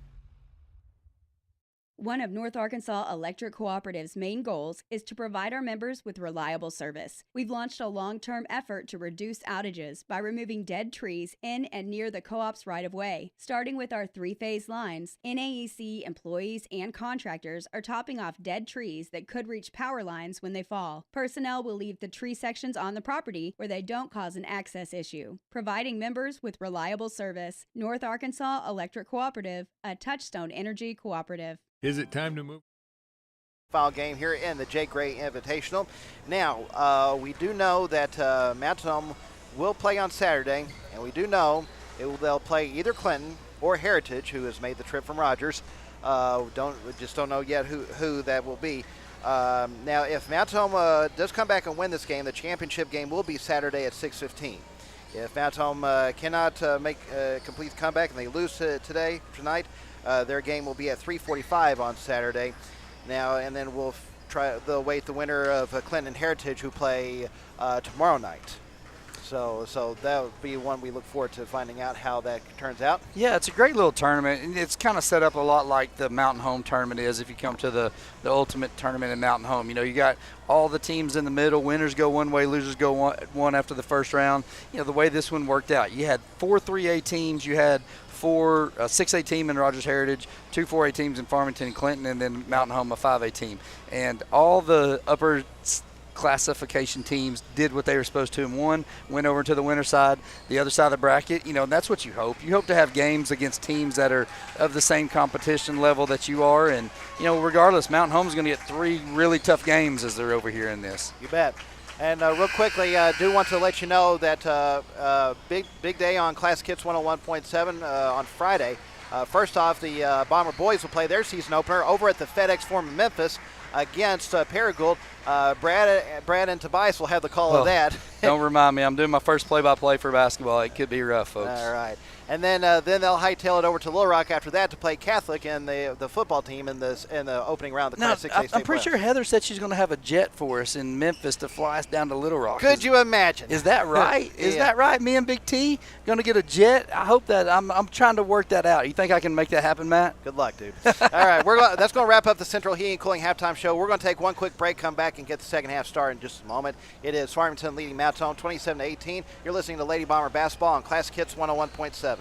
One of North Arkansas Electric Cooperative's main goals is to provide our members with reliable service. We've launched a long-term effort to reduce outages by removing dead trees in and near the co-op's right-of-way. Starting with our 3-phase lines, NAEC employees and contractors are topping off dead trees that could reach power lines when they fall. Personnel will leave the tree sections on the property where they don't cause an access issue, providing members with reliable service. North Arkansas Electric Cooperative, a Touchstone Energy cooperative. Is it time to move? Foul game here in the Jake Gray Invitational. Now, we do know that Mountain Home will play on Saturday, and we do know they'll play either Clinton or Heritage, who has made the trip from Rogers. We just don't know yet who that will be. Now, if Mountain Home does come back and win this game, the championship game will be Saturday at 6:15. If Mountain Home cannot make a complete comeback and they lose tonight, their game will be at 3:45 on Saturday. Now, and then we'll they'll wait the winner of Clinton and Heritage, who play tomorrow night. So that would be one we look forward to finding out how that turns out. Yeah, it's a great little tournament, and it's kind of set up a lot like the Mountain Home tournament is if you come to the ultimate tournament in Mountain Home. You got all the teams in the middle. Winners go one way, losers go one after the first round. The way this one worked out, you had 4 3A teams. You had 4 6A team in Rogers Heritage, 2 4A teams in Farmington and Clinton, and then Mountain Home a 5A team. And all the upper classification teams did what they were supposed to and went over to the winner side, the other side of the bracket. And that's what you hope. You hope to have games against teams that are of the same competition level that you are. And, regardless, Mountain Home is going to get 3 really tough games as they're over here in this. You bet. And real quickly, I do want to let you know that big day on Classic Hits 101.7 on Friday. First off, the Bomber boys will play their season opener over at the FedEx Forum in Memphis against Paragould. Brad and Tobias will have the call of that. Don't remind me. I'm doing my first play-by-play for basketball. It could be rough, folks. All right. And then they'll hightail it over to Little Rock after that to play Catholic and the football team in the opening round of the Class 6A State I'm pretty playoffs. sure Heather said she's going to have a jet for us in Memphis to fly us down to Little Rock. Could you imagine? Is that right? Yeah. Is that right? Me and Big T going to get a jet? I hope that. I'm trying to work that out. You think I can make that happen, Matt? Good luck, dude. All right, that's going to wrap up the Central Heating and Cooling halftime show. We're going to take one quick break, come back, and get the second half started in just a moment. It is Farmington leading Mount Home 27-18. You're listening to Lady Bomber basketball on Classic Hits 101.7.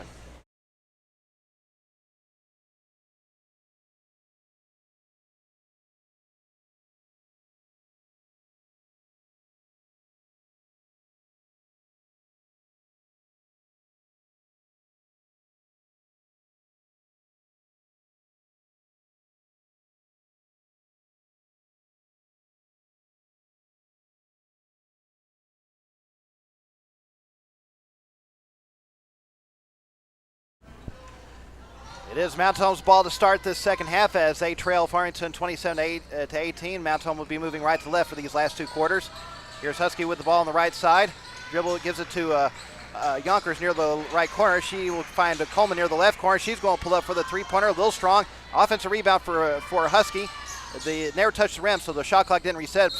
It is Mount Home's ball to start this second half as they trail Farmington 27-18. Mount Home will be moving right to left for these last 2 quarters. Here's Husky with the ball on the right side. Dribble, gives it to Yonkers near the right corner. She will find Coleman near the left corner. She's going to pull up for the three-pointer. A little strong. Offensive rebound for Husky. They never touched the rim, so the shot clock didn't reset.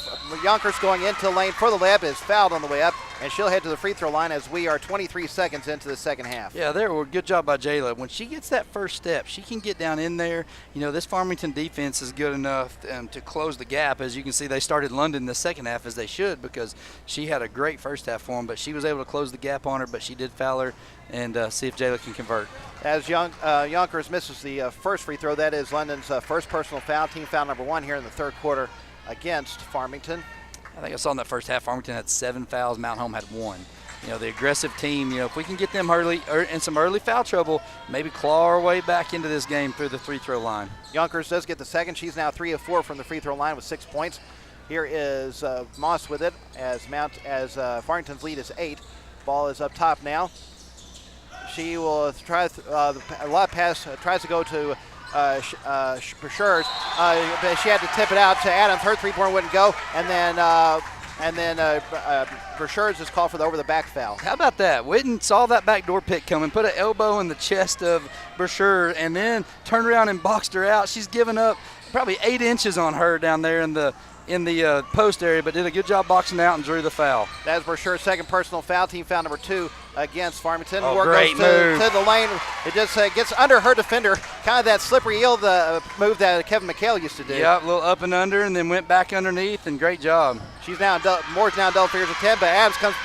Yonkers going into the lane for the layup is fouled on the way up, and she'll head to the free throw line as we are 23 seconds into the second half. Yeah, good job by Jayla. When she gets that first step, she can get down in there. This Farmington defense is good enough to close the gap. As you can see, they started London the second half as they should because she had a great first half for them, but she was able to close the gap on her, but she did foul her, and see if Jayla can convert. As Yonkers misses the first free throw, that is London's first personal foul, team foul number 1 here in the third quarter against Farmington. I think I saw in that first half, Farmington had 7 fouls, Mount Home had 1. The aggressive team, if we can get them early in some early foul trouble, maybe claw our way back into this game through the free throw line. Yonkers does get the second. She's now 3 of 4 from the free throw line with 6 points. Here is Moss with it as Farmington's lead is 8. Ball is up top now. She will try a lot pass, tries to go to Brashers. But she had to tip it out to Adams. Her three-pointer wouldn't go, and then Brashers is called for the over-the-back foul. How about that? Witten saw that backdoor pick coming, put an elbow in the chest of Brasher, and then turned around and boxed her out. She's given up probably 8 inches on her down there in the post area, but did a good job boxing out and drew the foul. That's Brasher's second personal foul, team foul number 2 against Farmington. Oh, great move. To the lane. It just gets under her defender, kind of that slippery eel move that Kevin McHale used to do. Yeah, a little up and under, and then went back underneath, and great job. She's now Moore's now double figures at 10, but Adams comes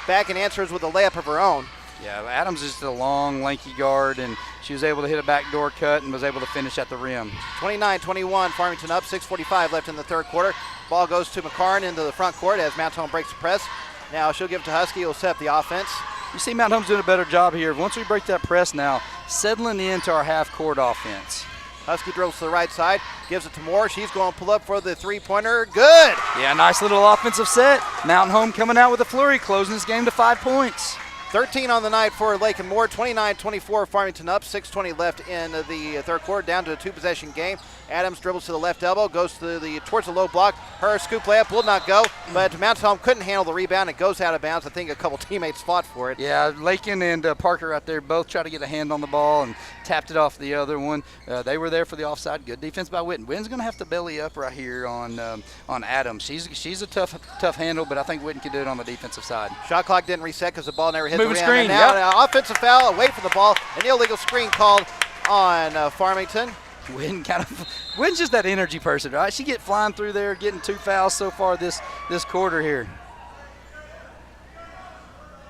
back and answers with a layup of her own. Yeah, Adams is just a long, lanky guard, and she was able to hit a backdoor cut and was able to finish at the rim. 29-21, Farmington up, 6:45 left in the third quarter. Ball goes to McCarn into the front court as Mount Home breaks the press. Now she'll give it to Husky, who'll set up the offense. You see Mount Home's doing a better job here. Once we break that press now, settling into our half-court offense. Husky dribbles to the right side, gives it to Moore. She's going to pull up for the three-pointer. Good! Yeah, nice little offensive set. Mountain Home coming out with a flurry, closing this game to 5 points. 13 on the night for Lake and Moore, 29-24, Farmington up, 6:20 left in the third quarter, down to a two-possession game. Adams dribbles to the left elbow, goes to towards the low block. Her scoop layup will not go, but Mountain Home couldn't handle the rebound. It goes out of bounds. I think a couple teammates fought for it. Yeah, Lakin and Parker out there both tried to get a hand on the ball and tapped it off the other one. They were there for the offside. Good defense by Witten. Witten's going to have to belly up right here on Adams. She's a tough handle, but I think Witten can do it on the defensive side. Shot clock didn't reset because the ball never hit Moving the rim. screen, And now, yep. Offensive foul away from the ball. An illegal screen called on Farmington. Witten's just that energy person, right? She get flying through there, getting 2 fouls so far this quarter here.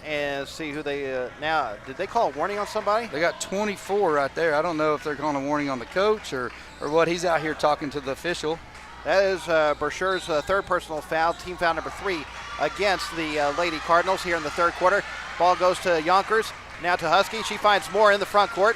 And see who they now. Did they call a warning on somebody? They got 24 right there. I don't know if they're calling a warning on the coach or what. He's out here talking to the official. That is Brashear's third personal foul, team foul number 3 against the Lady Cardinals here in the third quarter. Ball goes to Yonkers, now to Husky. She finds Moore in the front court.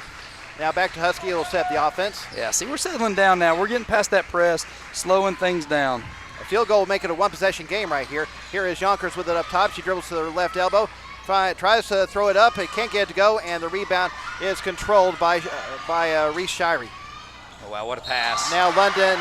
Now back to Husky, it'll set the offense. Yeah, see, we're settling down now. We're getting past that press, slowing things down. A field goal will make it a one-possession game right here. Here is Yonkers with it up top. She dribbles to the left elbow, tries to throw it up. It can't get it to go, and the rebound is controlled by Reese Shirey. Oh, wow, what a pass. Now London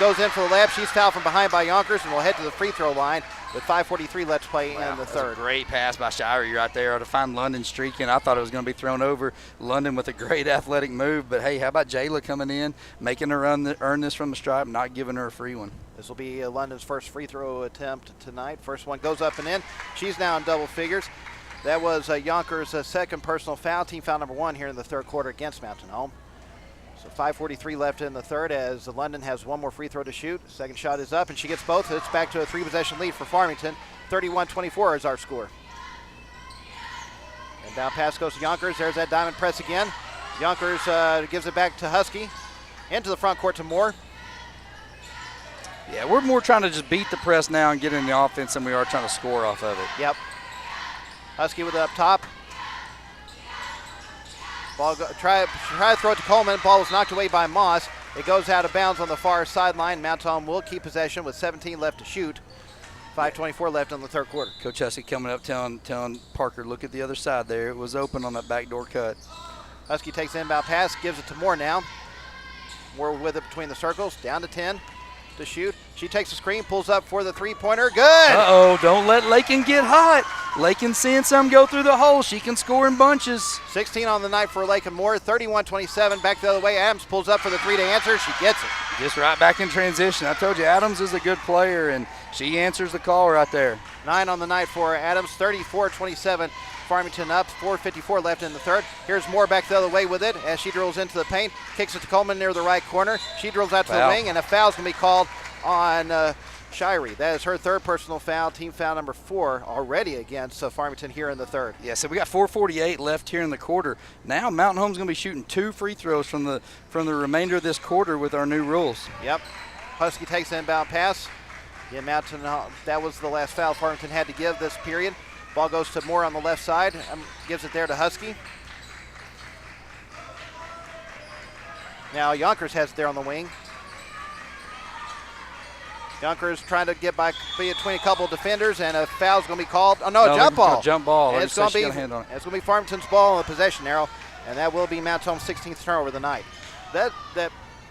goes in for the layup. She's fouled from behind by Yonkers and will head to the free throw line with 5:43 left to play in the third. A great pass by Shirey right there to find London streaking. I thought it was going to be thrown over. London with a great athletic move, but hey, how about Jayla coming in, making her earn this from the stripe, not giving her a free one. This will be London's first free throw attempt tonight. First one goes up and in. She's now in double figures. That was Yonkers' second personal foul, team foul number 1 here in the third quarter against Mountain Home. So 5:43 left in the third as London has one more free throw to shoot. Second shot is up and she gets both. It's back to a 3-possession lead for Farmington. 31-24 is our score. And down pass goes to Yonkers. There's that diamond press again. Yonkers gives it back to Husky. Into the front court to Moore. Yeah, we're more trying to just beat the press now and get in the offense than we are trying to score off of it. Yep. Husky with it up top. Ball try to throw it to Coleman. Ball was knocked away by Moss. It goes out of bounds on the far sideline. Mount Home will keep possession with 17 left to shoot. 5:24 left in the third quarter. Coach Husky coming up telling Parker, look at the other side there. It was open on that backdoor cut. Husky takes the inbound pass, gives it to Moore now. Moore with it between the circles, down to 10 to shoot. She takes the screen, pulls up for the three-pointer. Good! Uh-oh, don't let Lakin get hot. Lakin seeing some go through the hole. She can score in bunches. 16 on the night for Lake and Moore, 31-27. Back the other way, Adams pulls up for the 3 to answer. She gets it. Just right back in transition. I told you, Adams is a good player, and she answers the call right there. 9 on the night for Adams, 34-27. Farmington up, 4:54 left in the third. Here's Moore back the other way with it as she drills into the paint, kicks it to Coleman near the right corner. She drills out to the wing, and a foul's going to be called on Shirey. That is her third personal foul, team foul number 4 already against Farmington here in the third. Yeah, so we got 4:48 left here in the quarter. Now Mountain Home's going to be shooting 2 free throws from the remainder of this quarter with our new rules. Yep. Husky takes the inbound pass. Yeah, that was the last foul Farmington had to give this period. Ball goes to Moore on the left side, gives it there to Husky. Now Yonkers has it there on the wing. Yonkers trying to get by between a couple of defenders, and a foul's going to be called. Oh, no, jump ball. Jump ball. It's going to be Farmington's ball on the possession arrow, and that will be Mount Home's 16th turnover of the night.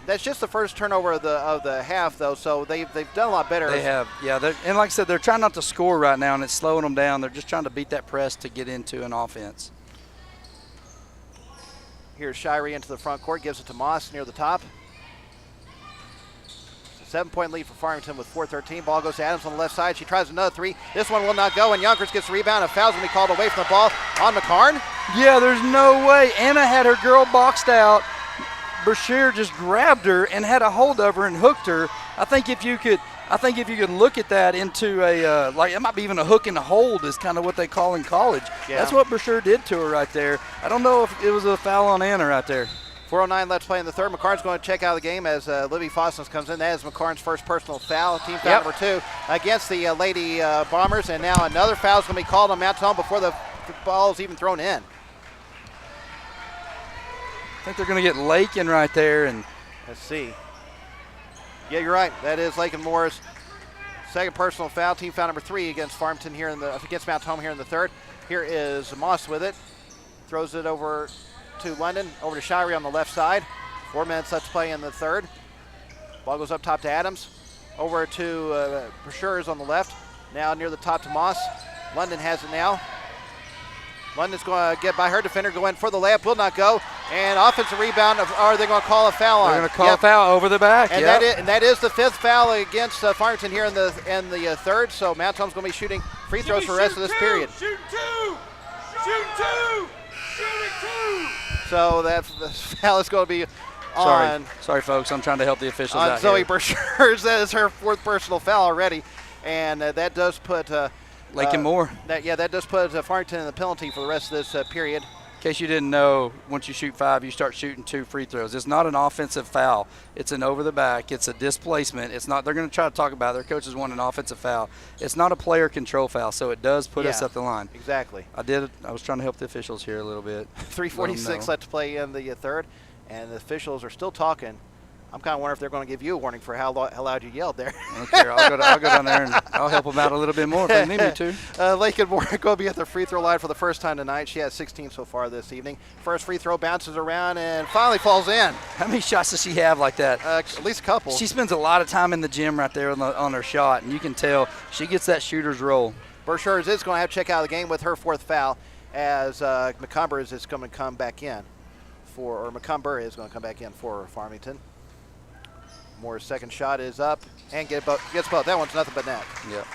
That's just the first turnover of the half, though, so they've done a lot better. They have, yeah. And like I said, they're trying not to score right now, and it's slowing them down. They're just trying to beat that press to get into an offense. Here's Shirey into the front court, gives it to Moss near the top. It's a 7-point lead for Farmington with 4:13. Ball goes to Adams on the left side. She tries another 3. This one will not go, and Yonkers gets the rebound. A foul's going to be called away from the ball on McCarn. Yeah, there's no way. Anna had her girl boxed out. Brashear just grabbed her and had a hold of her and hooked her. I think if you could look at that into a like it might be even a hook and a hold is kind of what they call in college. Yeah. That's what Brashear did to her right there. I don't know if it was a foul on Anna right there. 4:09 left to play in the third. McCarn's going to check out of the game as Libby Fosness comes in. That is McCarn's first personal foul, team foul number 2 against the Lady Bombers. And now another foul is going to be called on Mount Home before the ball is even thrown in. I think they're going to get Lakin right there. And let's see. Yeah, you're right. That is Lakin Moore's second personal foul, team foul number 3 against Farmington against Mount Home here in the third. Here is Moss with it. Throws it over to London, over to Shirey on the left side. 4 minutes left to play in the third. Ball goes up top to Adams. Over to Brashears on the left. Now near the top to Moss. London has it now. London's going to get by her defender, go in for the layup, will not go. And offensive rebound, or are they going to call a foul on? They're going to call a foul over the back. And, that is the 5th foul against Farmington here in the third. So Mount Home's going to be shooting free throws for the rest of this period. Shoot two! Shoot two! Shoot two! So that foul is going to be on. Sorry, folks. I'm trying to help the officials out Zoe here. Brashears. That is her 4th personal foul already. And that does put Lake and Moore. That does put Farmington in the penalty for the rest of this period. In case you didn't know, once you shoot 5, you start shooting 2 free throws. It's not an offensive foul. It's an over the back. It's a displacement. It's not. They're going to try to talk about it. Their coaches want an offensive foul. It's not a player control foul, so it does put us at the line. Exactly. I was trying to help the officials here a little bit. 3:46 left to play in the third, and the officials are still talking. I'm kind of wondering if they're going to give you a warning for how loud you yelled there. Okay, I'll go down there and I'll help them out a little bit more if they need me to. Lincoln Moore going to be at the free throw line for the first time tonight. She has 16 so far this evening. First free throw bounces around and finally falls in. How many shots does she have like that? At least a couple. She spends a lot of time in the gym right there on her shot, and you can tell she gets that shooter's roll. Brashears is going to have to check out of the game with her 4th foul as McCumber is going to come back in for Farmington. Moore's second shot is up and gets both. That one's nothing but net. Yep.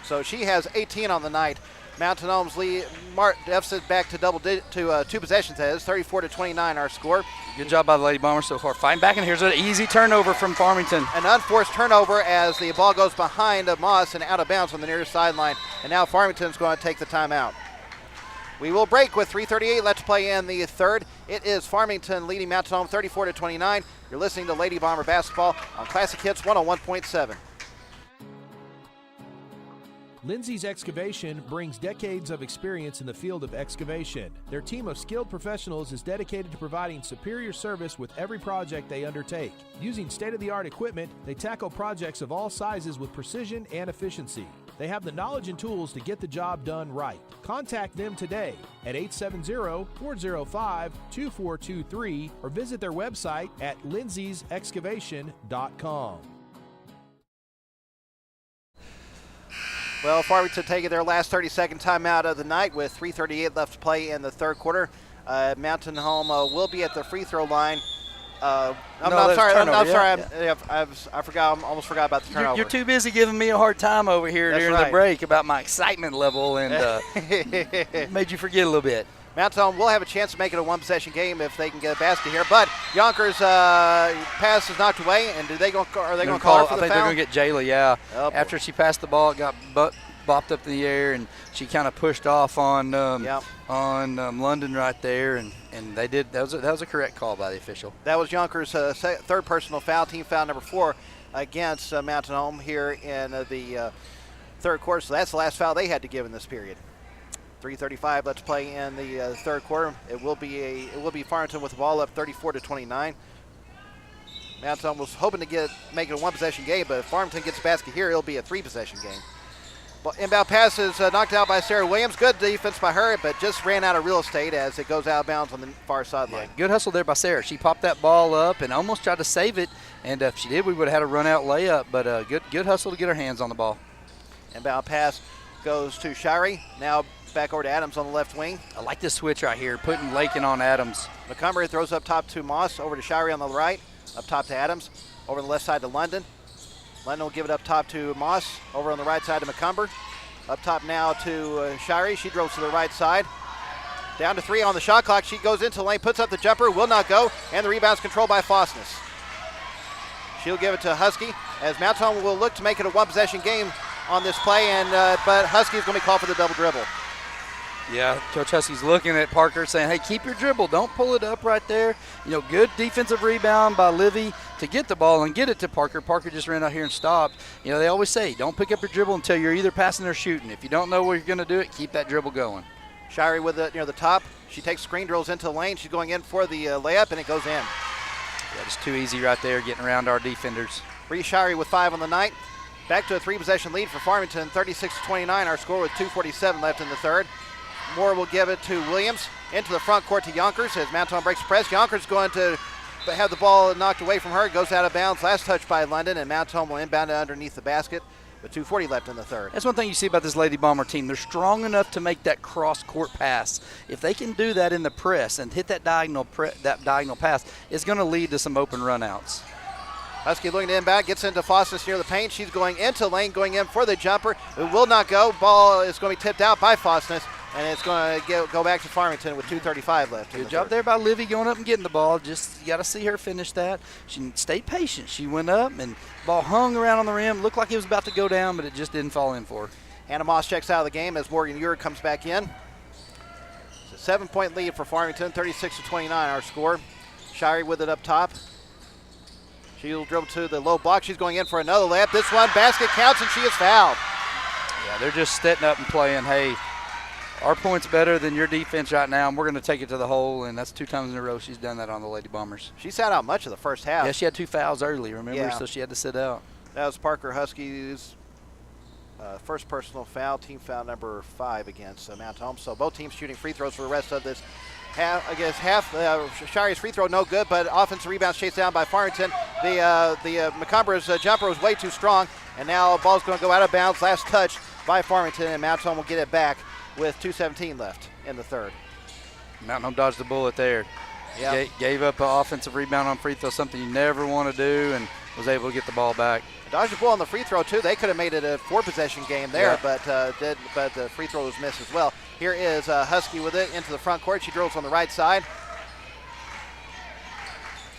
So she has 18 on the night. Mountain Home's lead deficit back to 2 possessions. That is 34-29 our score. Good job by the Lady Bombers so far. Fighting back, and here's an easy turnover from Farmington. An unforced turnover as the ball goes behind Moss and out of bounds on the near sideline. And now Farmington's going to take the timeout. We will break with 3:38 left to play in the third. It is Farmington leading Mountain Home 34-29. You're listening to Lady Bomber Basketball on Classic Hits 101.7. Lindsay's Excavation brings decades of experience in the field of excavation. Their team of skilled professionals is dedicated to providing superior service with every project they undertake. Using state-of-the-art equipment, they tackle projects of all sizes with precision and efficiency. They have the knowledge and tools to get the job done right. Contact them today at 870-405-2423 or visit their website at lindsaysexcavation.com. Well, Farmington taking their last 30-second timeout of the night with 3:38 left to play in the third quarter. Mountain Home will be at the free throw line. I almost forgot about the turnover. You're too busy giving me a hard time over here during the break about my excitement level, and made you forget a little bit. Mountain Home will have a chance to make it a 1-possession game if they can get a basket here, but Yonkers' pass is knocked away, and are they going to call her for the foul? I think they're going to get Jayla, yeah. Oh, after she passed the ball, it got bopped up in the air, and she kind of pushed off on London right there, and they did. That was a correct call by the official. That was Yonkers' third personal foul, team foul number 4 against Mountain Home here in the third quarter. So that's the last foul they had to give in this period. 3:35 left to play in the third quarter. It will be Farmington with the ball up 34-29. Mountain Home was hoping to make it a 1-possession game, but if Farmington gets a basket here, it'll be a 3-possession game. Well, inbound pass is knocked out by Sarah Williams. Good defense by her, but just ran out of real estate as it goes out of bounds on the far sideline. Yeah, good hustle there by Sarah. She popped that ball up and almost tried to save it, and if she did, we would have had a run-out layup, but good hustle to get her hands on the ball. Inbound pass goes to Shirey. Now back over to Adams on the left wing. I like this switch right here, putting Lakin on Adams. Montgomery throws up top to Moss, over to Shirey on the right, up top to Adams, over the left side to London. London will give it up top to Moss, over on the right side to McCumber. Up top now to Shirey. She drove to the right side. Down to 3 on the shot clock. She goes into the lane, puts up the jumper, will not go, and the rebound's controlled by Fosness. She'll give it to Husky as Mountain will look to make it a 1-possession game on this play, but Husky's going to be called for the double dribble. Yeah, Coach Husky's looking at Parker saying, hey, keep your dribble. Don't pull it up right there. Good defensive rebound by Livy to get the ball and get it to Parker. Parker just ran out here and stopped. They always say, don't pick up your dribble until you're either passing or shooting. If you don't know where you're going to do it, keep that dribble going. Shirey with it near the top. She takes screen drills into the lane. She's going in for the layup, and it goes in. Yeah, just too easy right there getting around our defenders. Bree Shirey with 5 on the night. Back to a 3-possession lead for Farmington, 36-29. Our score with 2:47 left in the third. Moore will give it to Williams into the front court to Yonkers as Mount Home breaks the press. Yonkers going to have the ball knocked away from her. Goes out of bounds. Last touch by London, and Mount Home will inbound it underneath the basket with 2:40 left in the third. That's one thing you see about this Lady Bomber team. They're strong enough to make that cross-court pass. If they can do that in the press and hit that diagonal pass, it's going to lead to some open runouts. Husky looking to inbound, gets into Faustus near the paint. She's going into lane, going in for the jumper. It will not go. Ball is going to be tipped out by Faustus, and it's going to go back to Farmington with 2:35 left. Good job there by Livy going up and getting the ball. Just you got to see her finish that. She stayed patient. She went up, and the ball hung around on the rim. Looked like it was about to go down, but it just didn't fall in for her. Hannah Moss checks out of the game as Morgan Ure comes back in. It's a 7-point lead for Farmington, 36-29 our score. Shirey with it up top. She'll dribble to the low block. She's going in for another layup. This one, basket counts, and she is fouled. Yeah, they're just stepping up and playing, hey, our point's better than your defense right now, and we're going to take it to the hole, and that's 2 times in a row she's done that on the Lady Bombers. She sat out much of the first half. Yeah, she had 2 fouls early, remember? Yeah. So she had to sit out. That was Parker Husky's first personal foul, team foul number 5 against Mount Home. So both teams shooting free throws for the rest of this half. Shirey's free throw no good, but offensive rebounds chased down by Farmington. The Macumbers jumper was way too strong, and now ball's going to go out of bounds. Last touch by Farmington, and Mount Home will get it back with 2:17 left in the third. Mount Home dodged the bullet there. Yep. Gave up an offensive rebound on free throw, something you never want to do, and was able to get the ball back. Dodged the ball on the free throw too. They could have made it a 4-possession game there, Yeah. but the free throw was missed as well. Here is Husky with it into the front court. She drills on the right side.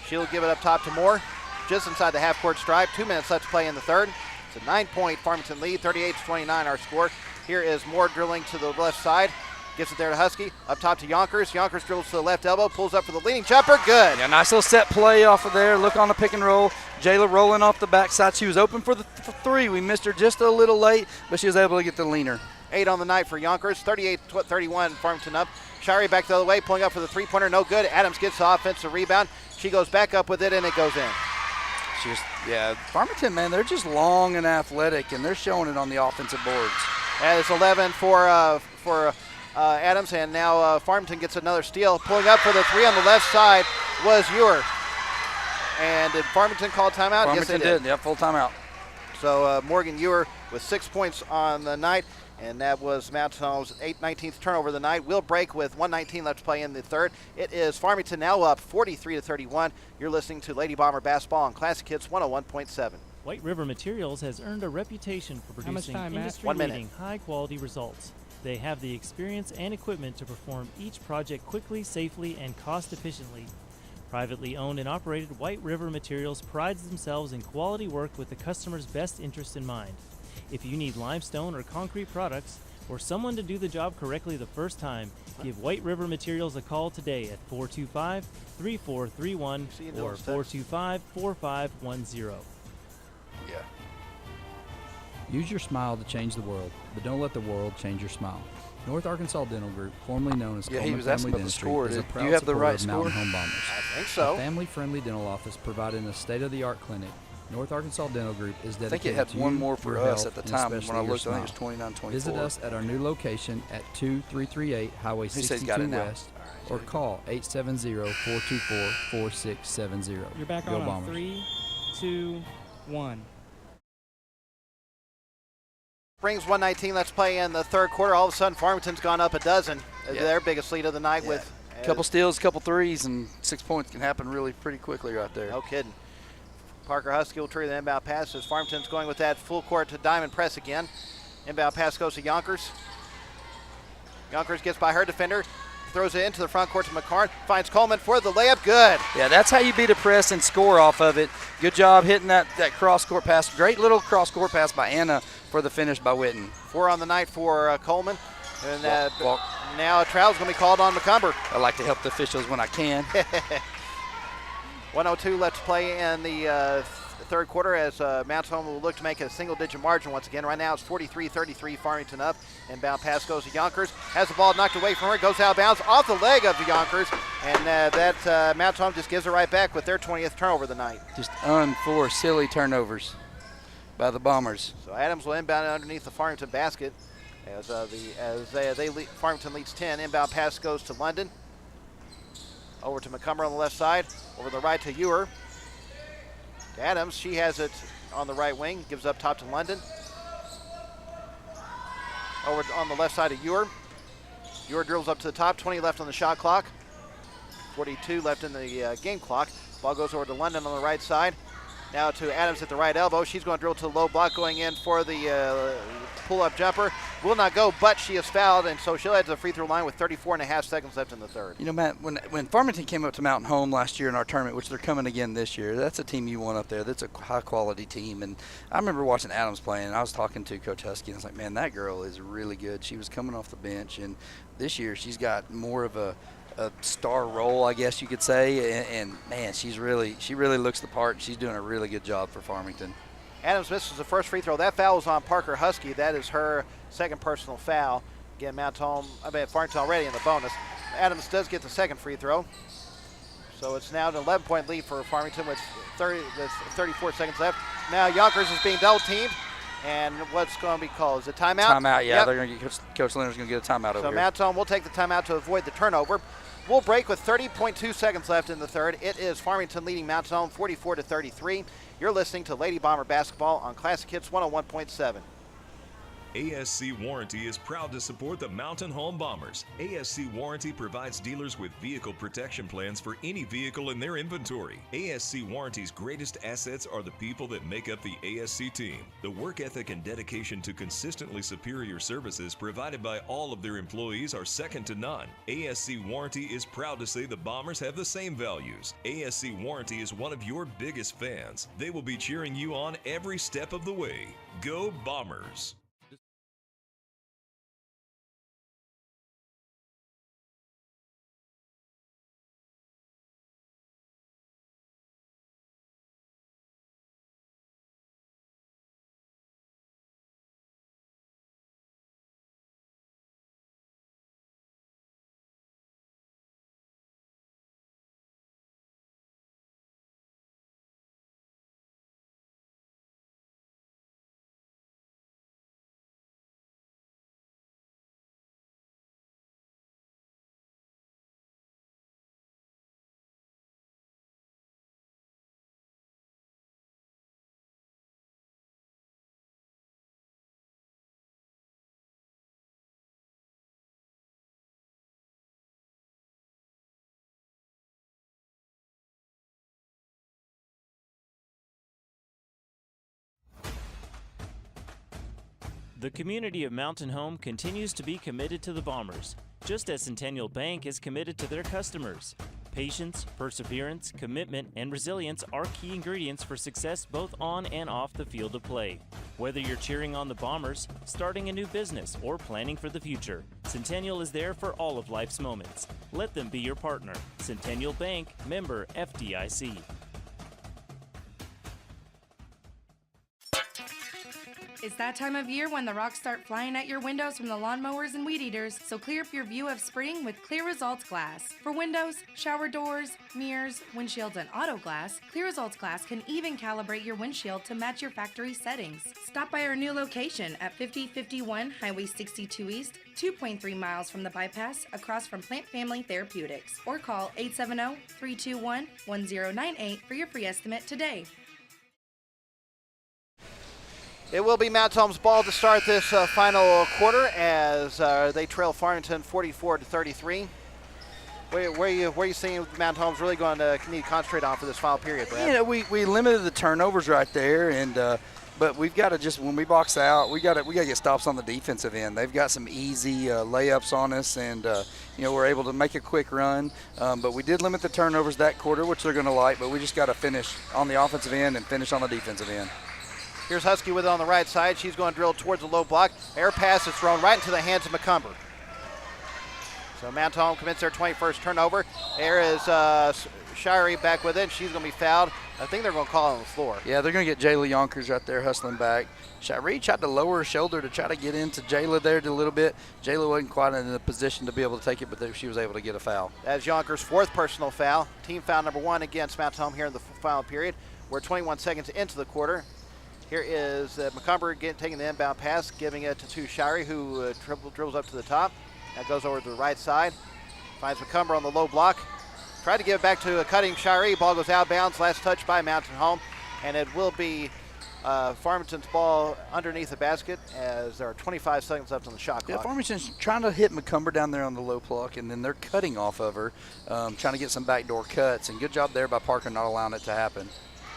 She'll give it up top to Moore, just inside the half-court stripe. 2 minutes left to play in the third. It's a 9-point Farmington lead, 38-29 our score. Here is Moore drilling to the left side. Gives it there to Husky. Up top to Yonkers. Yonkers dribbles to the left elbow. Pulls up for the leading jumper. Good. Yeah, nice little set play off of there. Look on the pick and roll. Jayla rolling off the backside. She was open for the 3. We missed her just a little late, but she was able to get the leaner. 8 on the night for Yonkers. 38-31 Farmington up. Shirey back the other way. Pulling up for the three-pointer. No good. Adams gets the offensive rebound. She goes back up with it, and it goes in. Farmington, man, they're just long and athletic, and they're showing it on the offensive boards. And it's 11 for Adams, and now Farmington gets another steal. Pulling up for the 3 on the left side was Ewer. And did Farmington call timeout? Farmington Yes, they did. Yep, full timeout. So Morgan Ewer with 6 points on the night, and that was Mount Home's 19th turnover of the night. We'll break with 1:19 left to play in the third. It is Farmington now up 43-31. You're listening to Lady Bomber Basketball on Classic Hits 101.7. White River Materials has earned a reputation for producing industry-leading, 1 minute. high-quality results. They have the experience and equipment to perform each project quickly, safely, and cost-efficiently. Privately owned and operated, White River Materials prides themselves in quality work with the customer's best interest in mind. If you need limestone or concrete products, or someone to do the job correctly the first time, give White River Materials a call today at 425-3431 or 425-4510. Yeah. Use your smile to change the world, but don't let the world change your smile. North Arkansas Dental Group, formerly known as Coleman Family Dentistry, is a proud Do you have the supporter right of Mountain score? Home Bombers. I think so. A family-friendly dental office providing a state-of-the-art clinic. North Arkansas Dental Group is I think dedicated it had to one you, more for your us health, at the and time when especially I your looked. I think it was smile. 29-24. Visit us at our new location at 2338 Highway He said he's got 62 it now. West, or call 870-424-4670. You're back Go on Bombers. 3, 2, 1. Brings 119. Let's play in the third quarter. All of a sudden, Farmington's gone up a dozen. Yeah. Their biggest lead of the night with a couple steals, a couple threes, and 6 points can happen really pretty quickly right there. No kidding. Parker Husky will trigger the inbound pass as Farmington's going with that full court to diamond press again. Inbound pass goes to Yonkers. Yonkers gets by her defender, throws it into the front court to McCarn, finds Coleman for the layup. Good. Yeah, that's how you beat a press and score off of it. Good job hitting that cross-court pass. Great little cross-court pass by Anna for the finish by Witten. 4 on the night for Coleman. And now a travel's going to be called on McCumber. I like to help the officials when I can. 1:02 left to play in the third quarter as Mount Home will look to make a single-digit margin once again. Right now it's 43-33, Farmington up. Inbound pass goes to Yonkers. Has the ball knocked away from her, goes out of bounds off the leg of Yonkers. And that Mount Home just gives it right back with their 20th turnover of the night. Just unforced, silly turnovers by the Bombers. So Adams will inbound it underneath the Farmington basket. As Farmington leads 10. Inbound pass goes to London. Over to McCumber on the left side. Over the right to Ewer. To Adams, she has it on the right wing. Gives up top to London. Over on the left side of Ewer. Ewer drills up to the top. 20 left on the shot clock. 42 left in the game clock. Ball goes over to London on the right side. Now to Adams at the right elbow. She's going to drill to the low block, going in for the pull-up jumper. Will not go, but she is fouled, and so she'll head to the free throw line with 34.5 seconds left in the third. You know, Matt, when Farmington came up to Mountain Home last year in our tournament, which they're coming again this year, that's a team you want up there. That's a high-quality team. And I remember watching Adams playing, and I was talking to Coach Husky, and I was like, man, that girl is really good. She was coming off the bench, and this year she's got more of a star role, I guess you could say, and man, she really looks the part. She's doing a really good job for Farmington. Adams misses the first free throw. That foul was on Parker Husky. That is her second personal foul. Again, Farmington already in the bonus. Adams does get the second free throw. So it's now an 11-point lead for Farmington with 34 seconds left. Now Yonkers is being double teamed. And what's going to be called? Is it timeout? Timeout, yeah. Yep. They're going to get Coach Leonard's going to get a timeout over here. So Mountain Home will take the timeout to avoid the turnover. We'll break with 30.2 seconds left in the third. It is Farmington leading Mountain Home 44-33. You're listening to Lady Bomber Basketball on Classic Hits 101.7. ASC Warranty is proud to support the Mountain Home Bombers. ASC Warranty provides dealers with vehicle protection plans for any vehicle in their inventory. ASC Warranty's greatest assets are the people that make up the ASC team. The work ethic and dedication to consistently superior services provided by all of their employees are second to none. ASC Warranty is proud to say the Bombers have the same values. ASC Warranty is one of your biggest fans. They will be cheering you on every step of the way. Go Bombers! The community of Mountain Home continues to be committed to the Bombers, just as Centennial Bank is committed to their customers. Patience, perseverance, commitment, and resilience are key ingredients for success both on and off the field of play. Whether you're cheering on the Bombers, starting a new business, or planning for the future, Centennial is there for all of life's moments. Let them be your partner. Centennial Bank, member FDIC. It's that time of year when the rocks start flying at your windows from the lawnmowers and weed eaters, so clear up your view of spring with Clear Results Glass. For windows, shower doors, mirrors, windshields, and auto glass, Clear Results Glass can even calibrate your windshield to match your factory settings. Stop by our new location at 5051 Highway 62 East, 2.3 miles from the bypass, across from Plant Family Therapeutics, or call 870-321-1098 for your free estimate today. It will be Mountain Home's ball to start this final quarter as they trail Farmington 44-33. Where are you seeing Mountain Home's really going to need to concentrate on for this final period, Brad? You know, we limited the turnovers right there, and but we've got to just, when we box out, we got to get stops on the defensive end. They've got some easy layups on us, and you know, we're able to make a quick run. But we did limit the turnovers that quarter, which they're going to like. But we just got to finish on the offensive end and finish on the defensive end. Here's Husky with it on the right side. She's going to drill towards the low block. Air pass is thrown right into the hands of McCumber. So Mountain Home commits their 21st turnover. There is Shirey back with it. She's going to be fouled. I think they're going to call it on the floor. Yeah, they're going to get Jayla Yonkers right there hustling back. Shirey tried to lower her shoulder to try to get into Jayla there a little bit. Jayla wasn't quite in a position to be able to take it, but she was able to get a foul. That's Yonkers' fourth personal foul. Team foul number 1 against Mountain Home here in the final period. We're 21 seconds into the quarter. Here is McCumber taking the inbound pass, giving it to Shirey, who dribbles up to the top. Now goes over to the right side. Finds McCumber on the low block. Tried to give it back to a cutting Shirey. Ball goes out of bounds. Last touch by Mountain Home. And it will be Farmington's ball underneath the basket as there are 25 seconds left on the shot clock. Yeah, Farmington's trying to hit McCumber down there on the low block, and then they're cutting off of her, trying to get some backdoor cuts. And good job there by Parker not allowing it to happen.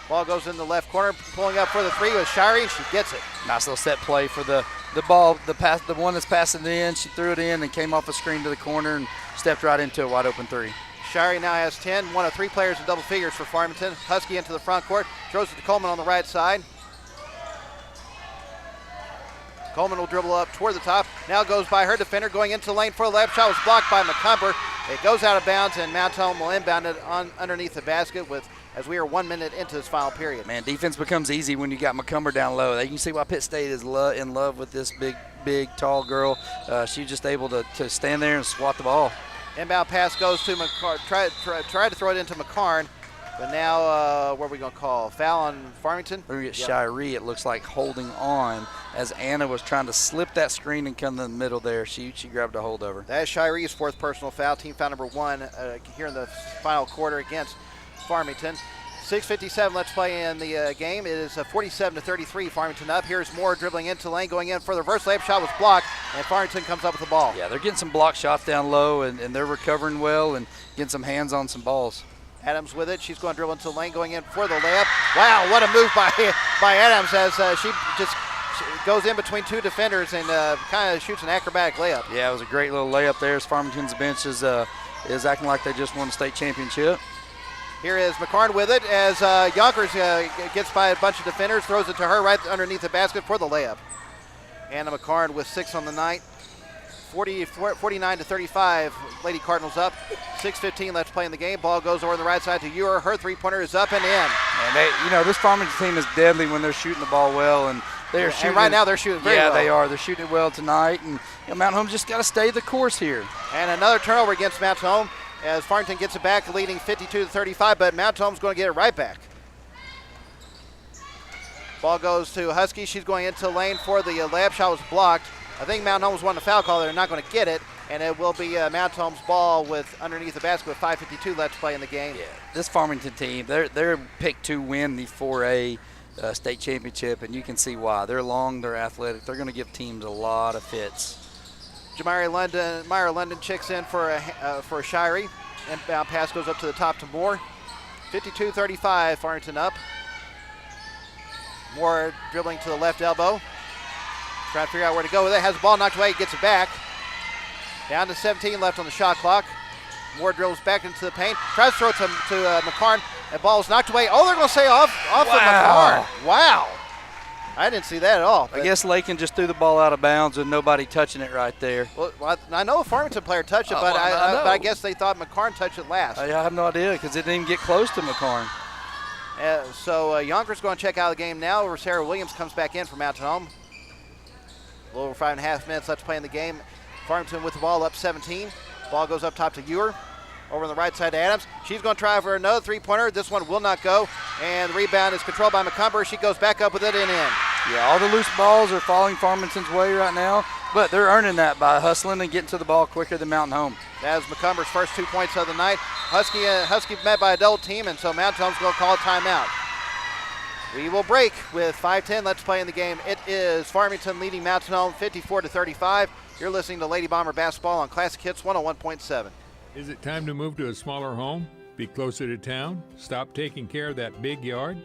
Ball goes in the left corner, pulling up for the three with Shirey. She gets it. Nice little set play for the ball, the one that's passing it in. She threw it in and came off a screen to the corner and stepped right into a wide open three. Shirey now has 10, one of 3 players in double figures for Farmington. Husky into the front court, throws it to Coleman on the right side. Coleman will dribble up toward the top. Now goes by her defender, going into the lane for the layup. Shot was blocked by McCumber. It goes out of bounds, and Mount Home will inbound it underneath the basket as we are 1 minute into this final period. Man, defense becomes easy when you got McCumber down low. You can see why Pitt State is in love with this big, tall girl. She's just able to stand there and swat the ball. Inbound pass goes to McCarn. Tried to throw it into McCarn, but now what are we going to call? Foul on Farmington? We're going to get Shirey, it looks like, holding on as Anna was trying to slip that screen and come in the middle there. She grabbed a hold of her. That is Shiree's 4th personal foul, team foul number 1 here in the final quarter against Farmington. 6:57 left play in the game. It is 47-33, Farmington up. Here's Moore dribbling into lane, going in for the reverse layup. Shot was blocked, and Farmington comes up with the ball. Yeah, they're getting some block shots down low, and they're recovering well and getting some hands on some balls. Adams with it. She's going to dribble into the lane, going in for the layup. Wow, what a move by Adams as she just goes in between 2 defenders and kind of shoots an acrobatic layup. Yeah, it was a great little layup there as Farmington's bench is acting like they just won the state championship. Here is McCarn with it as Yonkers gets by a bunch of defenders, throws it to her right underneath the basket for the layup. Anna McCarn with 6 on the night. 49-35, Lady Cardinals up. 6:15 left to play in the game. Ball goes over on the right side to Ewer. Her three-pointer is up and in. And this Farmington team is deadly when they're shooting the ball well, and they're shooting. And right now they're shooting very well. Yeah, they are. They're shooting it well tonight, and Mount Home just got to stay the course here. And another turnover against Mount Home as Farmington gets it back, leading 52-35, but Mount Home's going to get it right back. Ball goes to Husky. She's going into the lane for the layup. Shot was blocked. I think Mount Home's won the foul call. They're not going to get it, and it will be Mount Home's ball with underneath the basket with 5:52 left to play in the game. Yeah, this Farmington team, they're picked to win the 4A state championship, and you can see why. They're long, they're athletic. They're going to give teams a lot of fits. Myra London checks in for Shirey. Inbound pass goes up to the top to Moore. 52-35, Farmington up. Moore dribbling to the left elbow. Trying to figure out where to go with it. Has the ball knocked away, gets it back. Down to 17 left on the shot clock. Moore dribbles back into the paint. Tries to throw it to McCarn. The ball is knocked away. Oh, they're going to say off of McCarn. Wow. I didn't see that at all. I guess Lakin just threw the ball out of bounds with nobody touching it right there. Well, I know a Farmington player touched it, but I guess they thought McCarn touched it last. I have no idea because it didn't even get close to McCarn. So Yonkers going to check out of the game now. Sarah Williams comes back in for Mountain Home. A little over 5.5 minutes left to play in the game. Farmington with the ball up 17. Ball goes up top to Ewer. Over on the right side to Adams. She's going to try for another three-pointer. This one will not go. And the rebound is controlled by McCumber. She goes back up with it and in. Yeah, all the loose balls are falling Farmington's way right now, but they're earning that by hustling and getting to the ball quicker than Mountain Home. That is McCumber's first 2 points of the night. Husky met by a double team, and so Mountain Home's going to call a timeout. We will break with 5:10 left to play in the game. It is Farmington leading Mountain Home 54-35. You're listening to Lady Bomber Basketball on Classic Hits 101.7. Is it time to move to a smaller home? Be closer to town? Stop taking care of that big yard?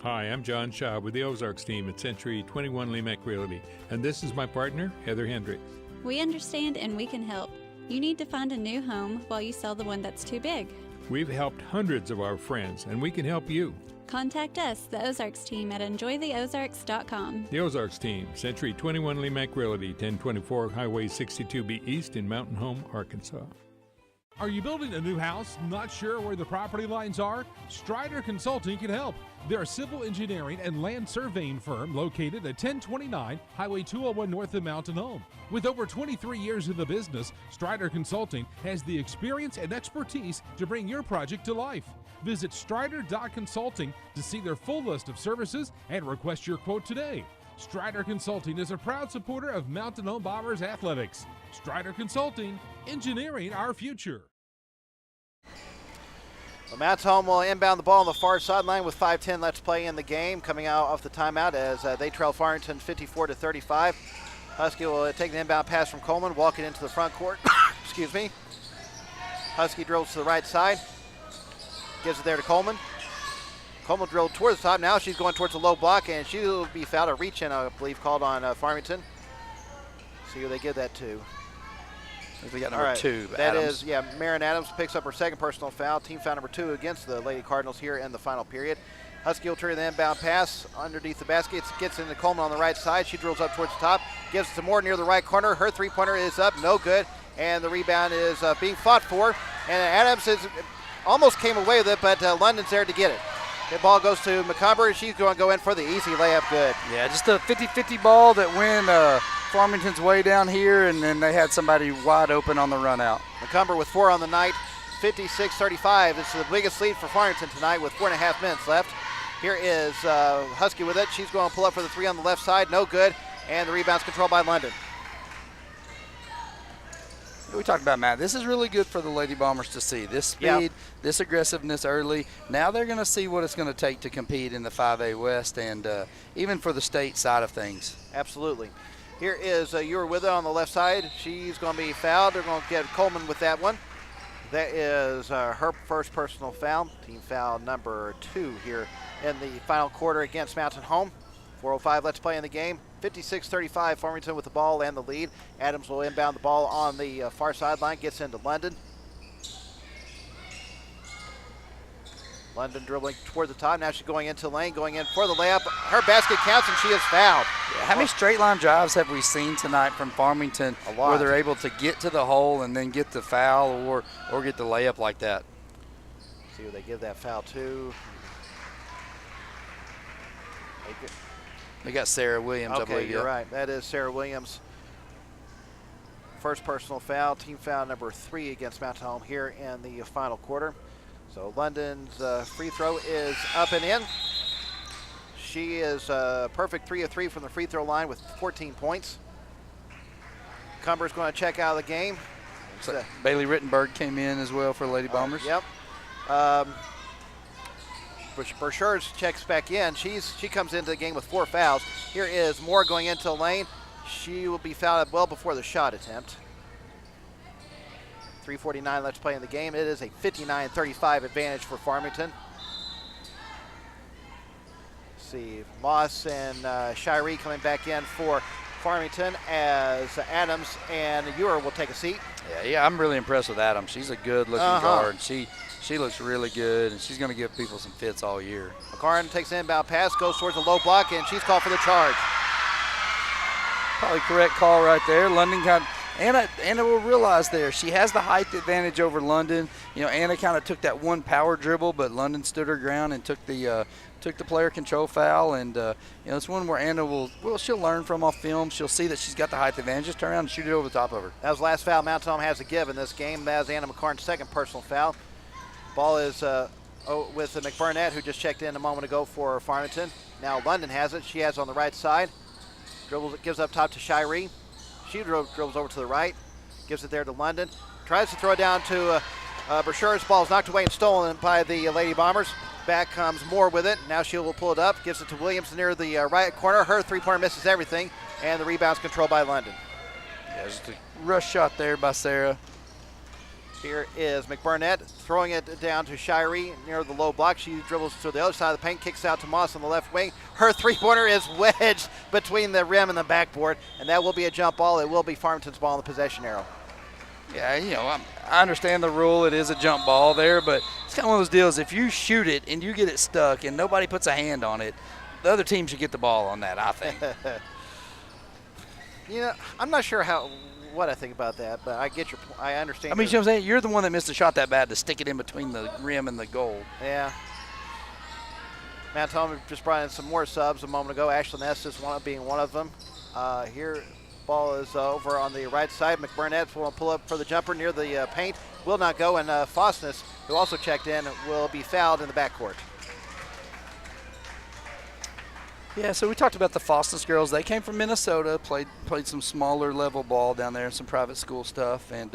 Hi, I'm John Shaw with the Ozarks team at Century 21 Lemac Realty, and this is my partner, Heather Hendricks. We understand and we can help. You need to find a new home while you sell the one that's too big. We've helped hundreds of our friends, and we can help you. Contact us, the Ozarks team, at enjoytheozarks.com. The Ozarks team, Century 21 Lemac Realty, 1024 Highway 62B East in Mountain Home, Arkansas. Are you building a new house, not sure where the property lines are? Strider Consulting can help. They're a civil engineering and land surveying firm located at 1029 Highway 201 north of Mountain Home. With over 23 years in the business, Strider Consulting has the experience and expertise to bring your project to life. Visit strider.consulting to see their full list of services and request your quote today. Strider Consulting is a proud supporter of Mountain Home Bombers athletics. Strider Consulting, engineering our future. Well, Mountain Home will inbound the ball on the far sideline with 5:10 left to play in the game. Coming out off the timeout as they trail Farmington 54-35. Husky will take the inbound pass from Coleman, walk it into the front court. Excuse me. Husky drills to the right side. Gives it there to Coleman. Coleman drilled towards the top. Now she's going towards the low block, and she will be fouled. A reach-in, I believe, called on Farmington. See who they give that to. We got number 2, That Adams. is, Marin Adams picks up her second personal foul. Team foul number 2 against the Lady Cardinals here in the final period. Husky will turn the inbound pass underneath the basket. Gets into Coleman on the right side. She drills up towards the top. Gives it to Moore near the right corner. Her three-pointer is up, no good. And the rebound is being fought for. And Adams almost came away with it, but London's there to get it. The ball goes to McCumber. She's going to go in for the easy layup. Good. Yeah, just a 50-50 ball that went Farmington's way down here, and then they had somebody wide open on the run out. McCumber with 4 on the night, 56-35. This is the biggest lead for Farmington tonight with 4.5 minutes left. Here is Husky with it. She's going to pull up for the 3 on the left side. No good. And the rebound's controlled by London. We talked about, Matt, this is really good for the Lady Bombers to see. This speed, this aggressiveness early. Now they're going to see what it's going to take to compete in the 5A West and even for the state side of things. Absolutely. Here is Ewer with it on the left side. She's going to be fouled. They're going to get Coleman with that one. That is her first personal foul. Team foul number 2 here in the final quarter against Mountain Home. 4:05 left to play in the game. 56-35, Farmington with the ball and the lead. Adams will inbound the ball on the far sideline, gets into London. London dribbling toward the top. Now she's going into the lane, going in for the layup. Her basket counts, and she is fouled. Yeah, how many straight line drives have we seen tonight from Farmington where they're able to get to the hole and then get the foul or get the layup like that? See who they give that foul to. They got Sarah Williams, I believe. Okay, you're right. That is Sarah Williams. First personal foul, team foul number 3 against Mountain Home here in the final quarter. So London's free throw is up and in. She is perfect 3 of 3 from the free throw line with 14 points. Cumber's going to check out of the game. So Bailey Rittenberg came in as well for Lady Bombers. Yep. Burchard checks back in. She comes into the game with 4 fouls. Here is Moore going into the lane. She will be fouled well before the shot attempt. 3:49 left to play in the game. It is a 59-35 advantage for Farmington. Let's see, Moss and Shiree coming back in for Farmington as Adams and Ewer will take a seat. Yeah, I'm really impressed with Adams. She's a good-looking guard. She looks really good, and she's going to give people some fits all year. McCarran takes an inbound pass, goes towards the low block, and she's called for the charge. Probably correct call right there. London Anna will realize there she has the height advantage over London. You know, Anna kind of took that one power dribble, but London stood her ground and took the player control foul. And it's one where Anna she'll learn from off film. She'll see that she's got the height advantage. Just turn around and shoot it over the top of her. That was the last foul Mountain Home has to give in this game. That is Anna McCarn's second personal foul. Ball is with McBurnett, who just checked in a moment ago for Farmington. Now London has it. She has it on the right side. Dribbles it, gives up top to Shiree. She dribbles over to the right, gives it there to London. Tries to throw it down to Burchard's. Ball is knocked away and stolen by the Lady Bombers. Back comes Moore with it. Now she will pull it up, gives it to Williams near the right corner. Her three-pointer misses everything, and the rebound's controlled by London. Yeah, just a rush shot there by Sarah. Here is McBurnett throwing it down to Shiree near the low block. She dribbles to the other side of the paint, kicks out to Moss on the left wing. Her three-pointer is wedged between the rim and the backboard, and that will be a jump ball. It will be Farmington's ball in the possession arrow. Yeah, I understand the rule. It is a jump ball there, but it's kind of one of those deals. If you shoot it and you get it stuck and nobody puts a hand on it, the other team should get the ball on that, I think. I'm not sure what I think about that, but I understand. I mean, you know what I'm saying? You're the one that missed a shot that bad to stick it in between the rim and the goal. Yeah. Mount Home just brought in some more subs a moment ago. Ashlyn Estes being one of them. Here, ball is over on the right side. McBurnett will pull up for the jumper near the paint. Will not go, and Fosness, who also checked in, will be fouled in the backcourt. Yeah, so we talked about the Fosness girls. They came from Minnesota, played some smaller level ball down there, some private school stuff, and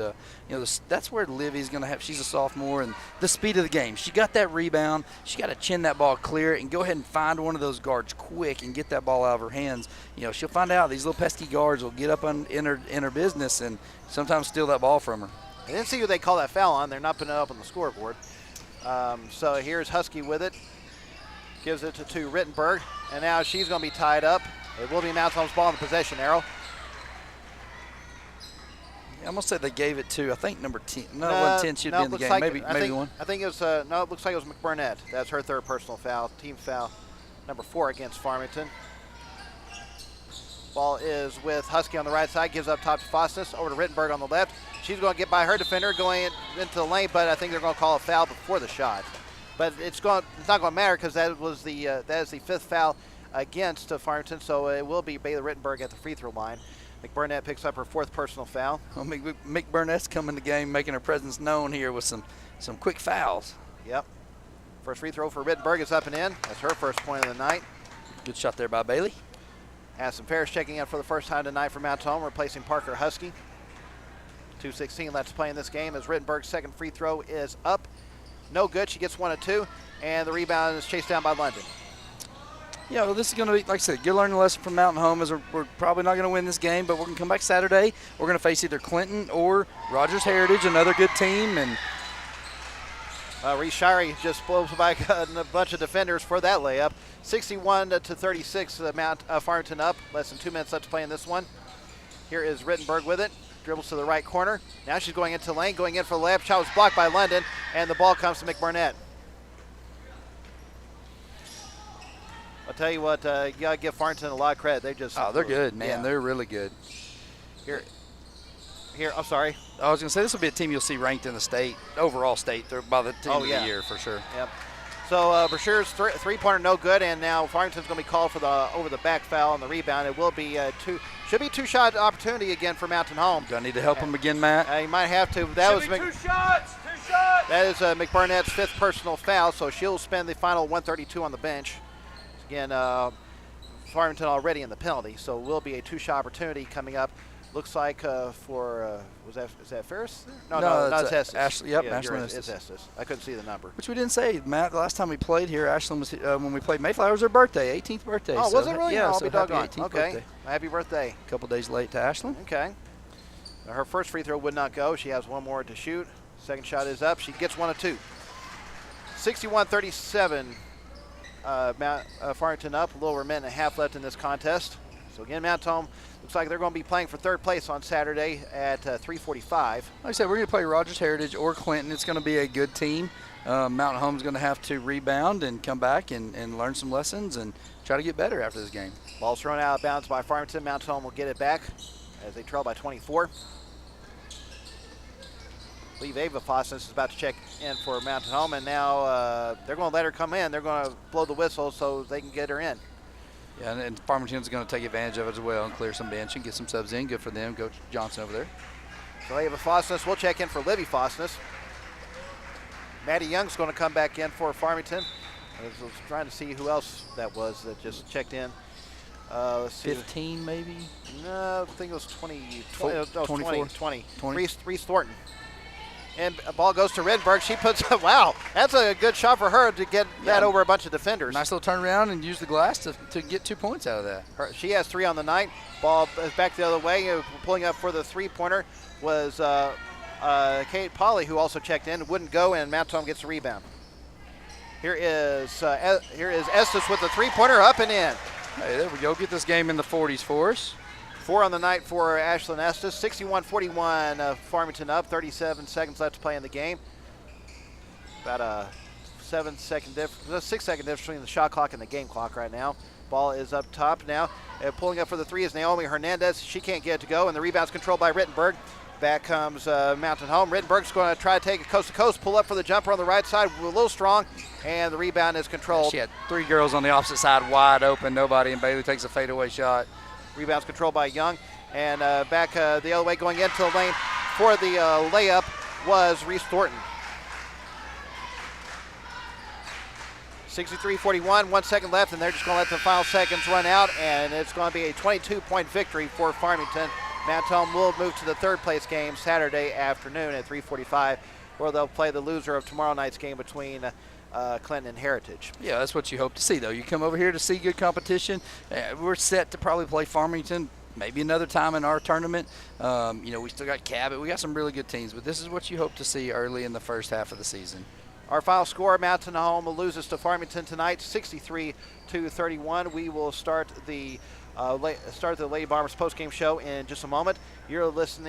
that's where Livy's going to have. She's a sophomore, and the speed of the game. She got that rebound. She got to chin that ball clear and go ahead and find one of those guards quick and get that ball out of her hands. She'll find out these little pesky guards will get up in her business and sometimes steal that ball from her. I didn't see who they call that foul on. They're not putting it up on the scoreboard. So here's Husky with it. Gives it to Rittenberg, and now she's going to be tied up. It will be Mount Home's ball in the possession arrow. I'm going to say they gave it to, I think, number 10. No, it wasn't 10. She'd be in the game. Maybe one. I think it was, it looks like it was McBurnett. That's her third personal foul. Team foul number 4 against Farmington. Ball is with Husky on the right side. Gives up top to Fosness. Over to Rittenberg on the left. She's going to get by her defender going into the lane, but I think they're going to call a foul before the shot. But it's not going to matter because that is the 5th foul against Farmington, so it will be Bailey Rittenberg at the free throw line. McBurnett picks up her 4th personal foul. Well, McBurnett's come in the game making her presence known here with some quick fouls. Yep. First free throw for Rittenberg is up and in. That's her first point of the night. Good shot there by Bailey. Addison Ferris checking in for the first time tonight for Mount Home, replacing Parker Husky. 2:16 left to play in this game as Rittenberg's second free throw is up. No good. She gets 1 of 2, and the rebound is chased down by London. Yeah, well, this is going to be, like I said, you're learning a lesson from Mountain Home. We're probably not going to win this game, but we're going to come back Saturday. We're going to face either Clinton or Rogers Heritage, another good team. And Reese Shirey just blows by a bunch of defenders for that layup. 61-36, Farmington up. Less than 2 minutes left to play in this one. Here is Rittenberg with it. Dribbles to the right corner. Now she's going into the lane, going in for the layup. Shot was blocked by London, and the ball comes to McBurnett. I'll tell you what, you got to give Farmington a lot of credit. They're good, man. Yeah. They're really good. Here, I'm sorry. I was going to say this will be a team you'll see ranked in the state, overall state, by the team of the year for sure. Yep. So Brashear's three-pointer no good, and now Farmington's going to be called for the over-the-back foul on the rebound. It will be should be 2-shot opportunity again for Mountain Home. Do I need to help him again, Matt? You might have to. That should be 2 shots. 2 shots. That is McBurnett's 5th personal foul, so she'll spend the final 132 on the bench. Again, Farmington already in the penalty, so it will be a 2-shot opportunity coming up. Looks like is that Ferris? No, it's Estes. Ashley, yep, yeah, Ashlyn it's Estes. I couldn't see the number. Which we didn't say, Matt. The last time we played here, Ashlyn was when we played Mayflower. It was her birthday, 18th birthday. Oh, so was it really? Yeah, I'll so be doggone. Happy 18th Okay, birthday. happy birthday. A couple days late to Ashlyn. Okay. Her first free throw would not go. She has 1 more to shoot. Second shot is up. She gets 1 of 2. 61-37. Farmington up. A little over a minute and a half left in this contest. So again, Mount Home looks like they're going to be playing for 3rd place on Saturday at 3:45. Like I said, we're going to play Rogers Heritage or Clinton. It's going to be a good team. Mountain Home's going to have to rebound and come back and learn some lessons and try to get better after this game. Ball's thrown out of bounds by Farmington. Mount Home will get it back as they trail by 24. I believe Ava Fosness is about to check in for Mountain Home, and now they're going to let her come in. They're going to blow the whistle so they can get her in. Yeah, and Farmington's going to take advantage of it as well and clear some bench and get some subs in. Good for them. Coach Johnson over there. So Ava Fosness will check in for Livy Fosness. Maddie Young's going to come back in for Farmington. I was trying to see who else that was that just checked in. Let's see. 15 maybe? No, I think it was 20. 20. Reese Thornton. And a ball goes to Rittenberg. She puts – wow, that's a good shot for her to get that over a bunch of defenders. Nice little turnaround and use the glass to get 2 points out of that. She has 3 on the night. Ball is back the other way. Pulling up for the three-pointer was Kate Polly, who also checked in. Wouldn't go, and Mount Home gets a rebound. Here is Estes with the three-pointer up and in. Hey, there we go. Get this game in the 40s for us. 4 on the night for Ashlyn Estes. 61-41, Farmington up. 37 seconds left to play in the game. About 6-second difference between the shot clock and the game clock right now. Ball is up top now. Pulling up for the three is Naomi Hernandez. She can't get it to go, and the rebound's controlled by Rittenberg. Back comes Mountain Home. Rittenberg's going to try to take it coast to coast, pull up for the jumper on the right side, a little strong, and the rebound is controlled. She had three girls on the opposite side wide open, nobody, and Bailey takes a fadeaway shot. Rebound's controlled by Young, and back the other way going into the lane for the layup was Reese Thornton. 63-41, 1 second left, and they're just going to let the final seconds run out, and it's going to be a 22-point victory for Farmington. Mountain Home will move to the third place game Saturday afternoon at 3:45, where they'll play the loser of tomorrow night's game between Clinton and Heritage. Yeah, that's what you hope to see, though. You come over here to see good competition. We're set to probably play Farmington maybe another time in our tournament. We still got Cabot. We got some really good teams, but this is what you hope to see early in the first half of the season. Our final score, Mountain Home loses to Farmington tonight, 63-31. We will start the Lady Bombers postgame show in just a moment. You're listening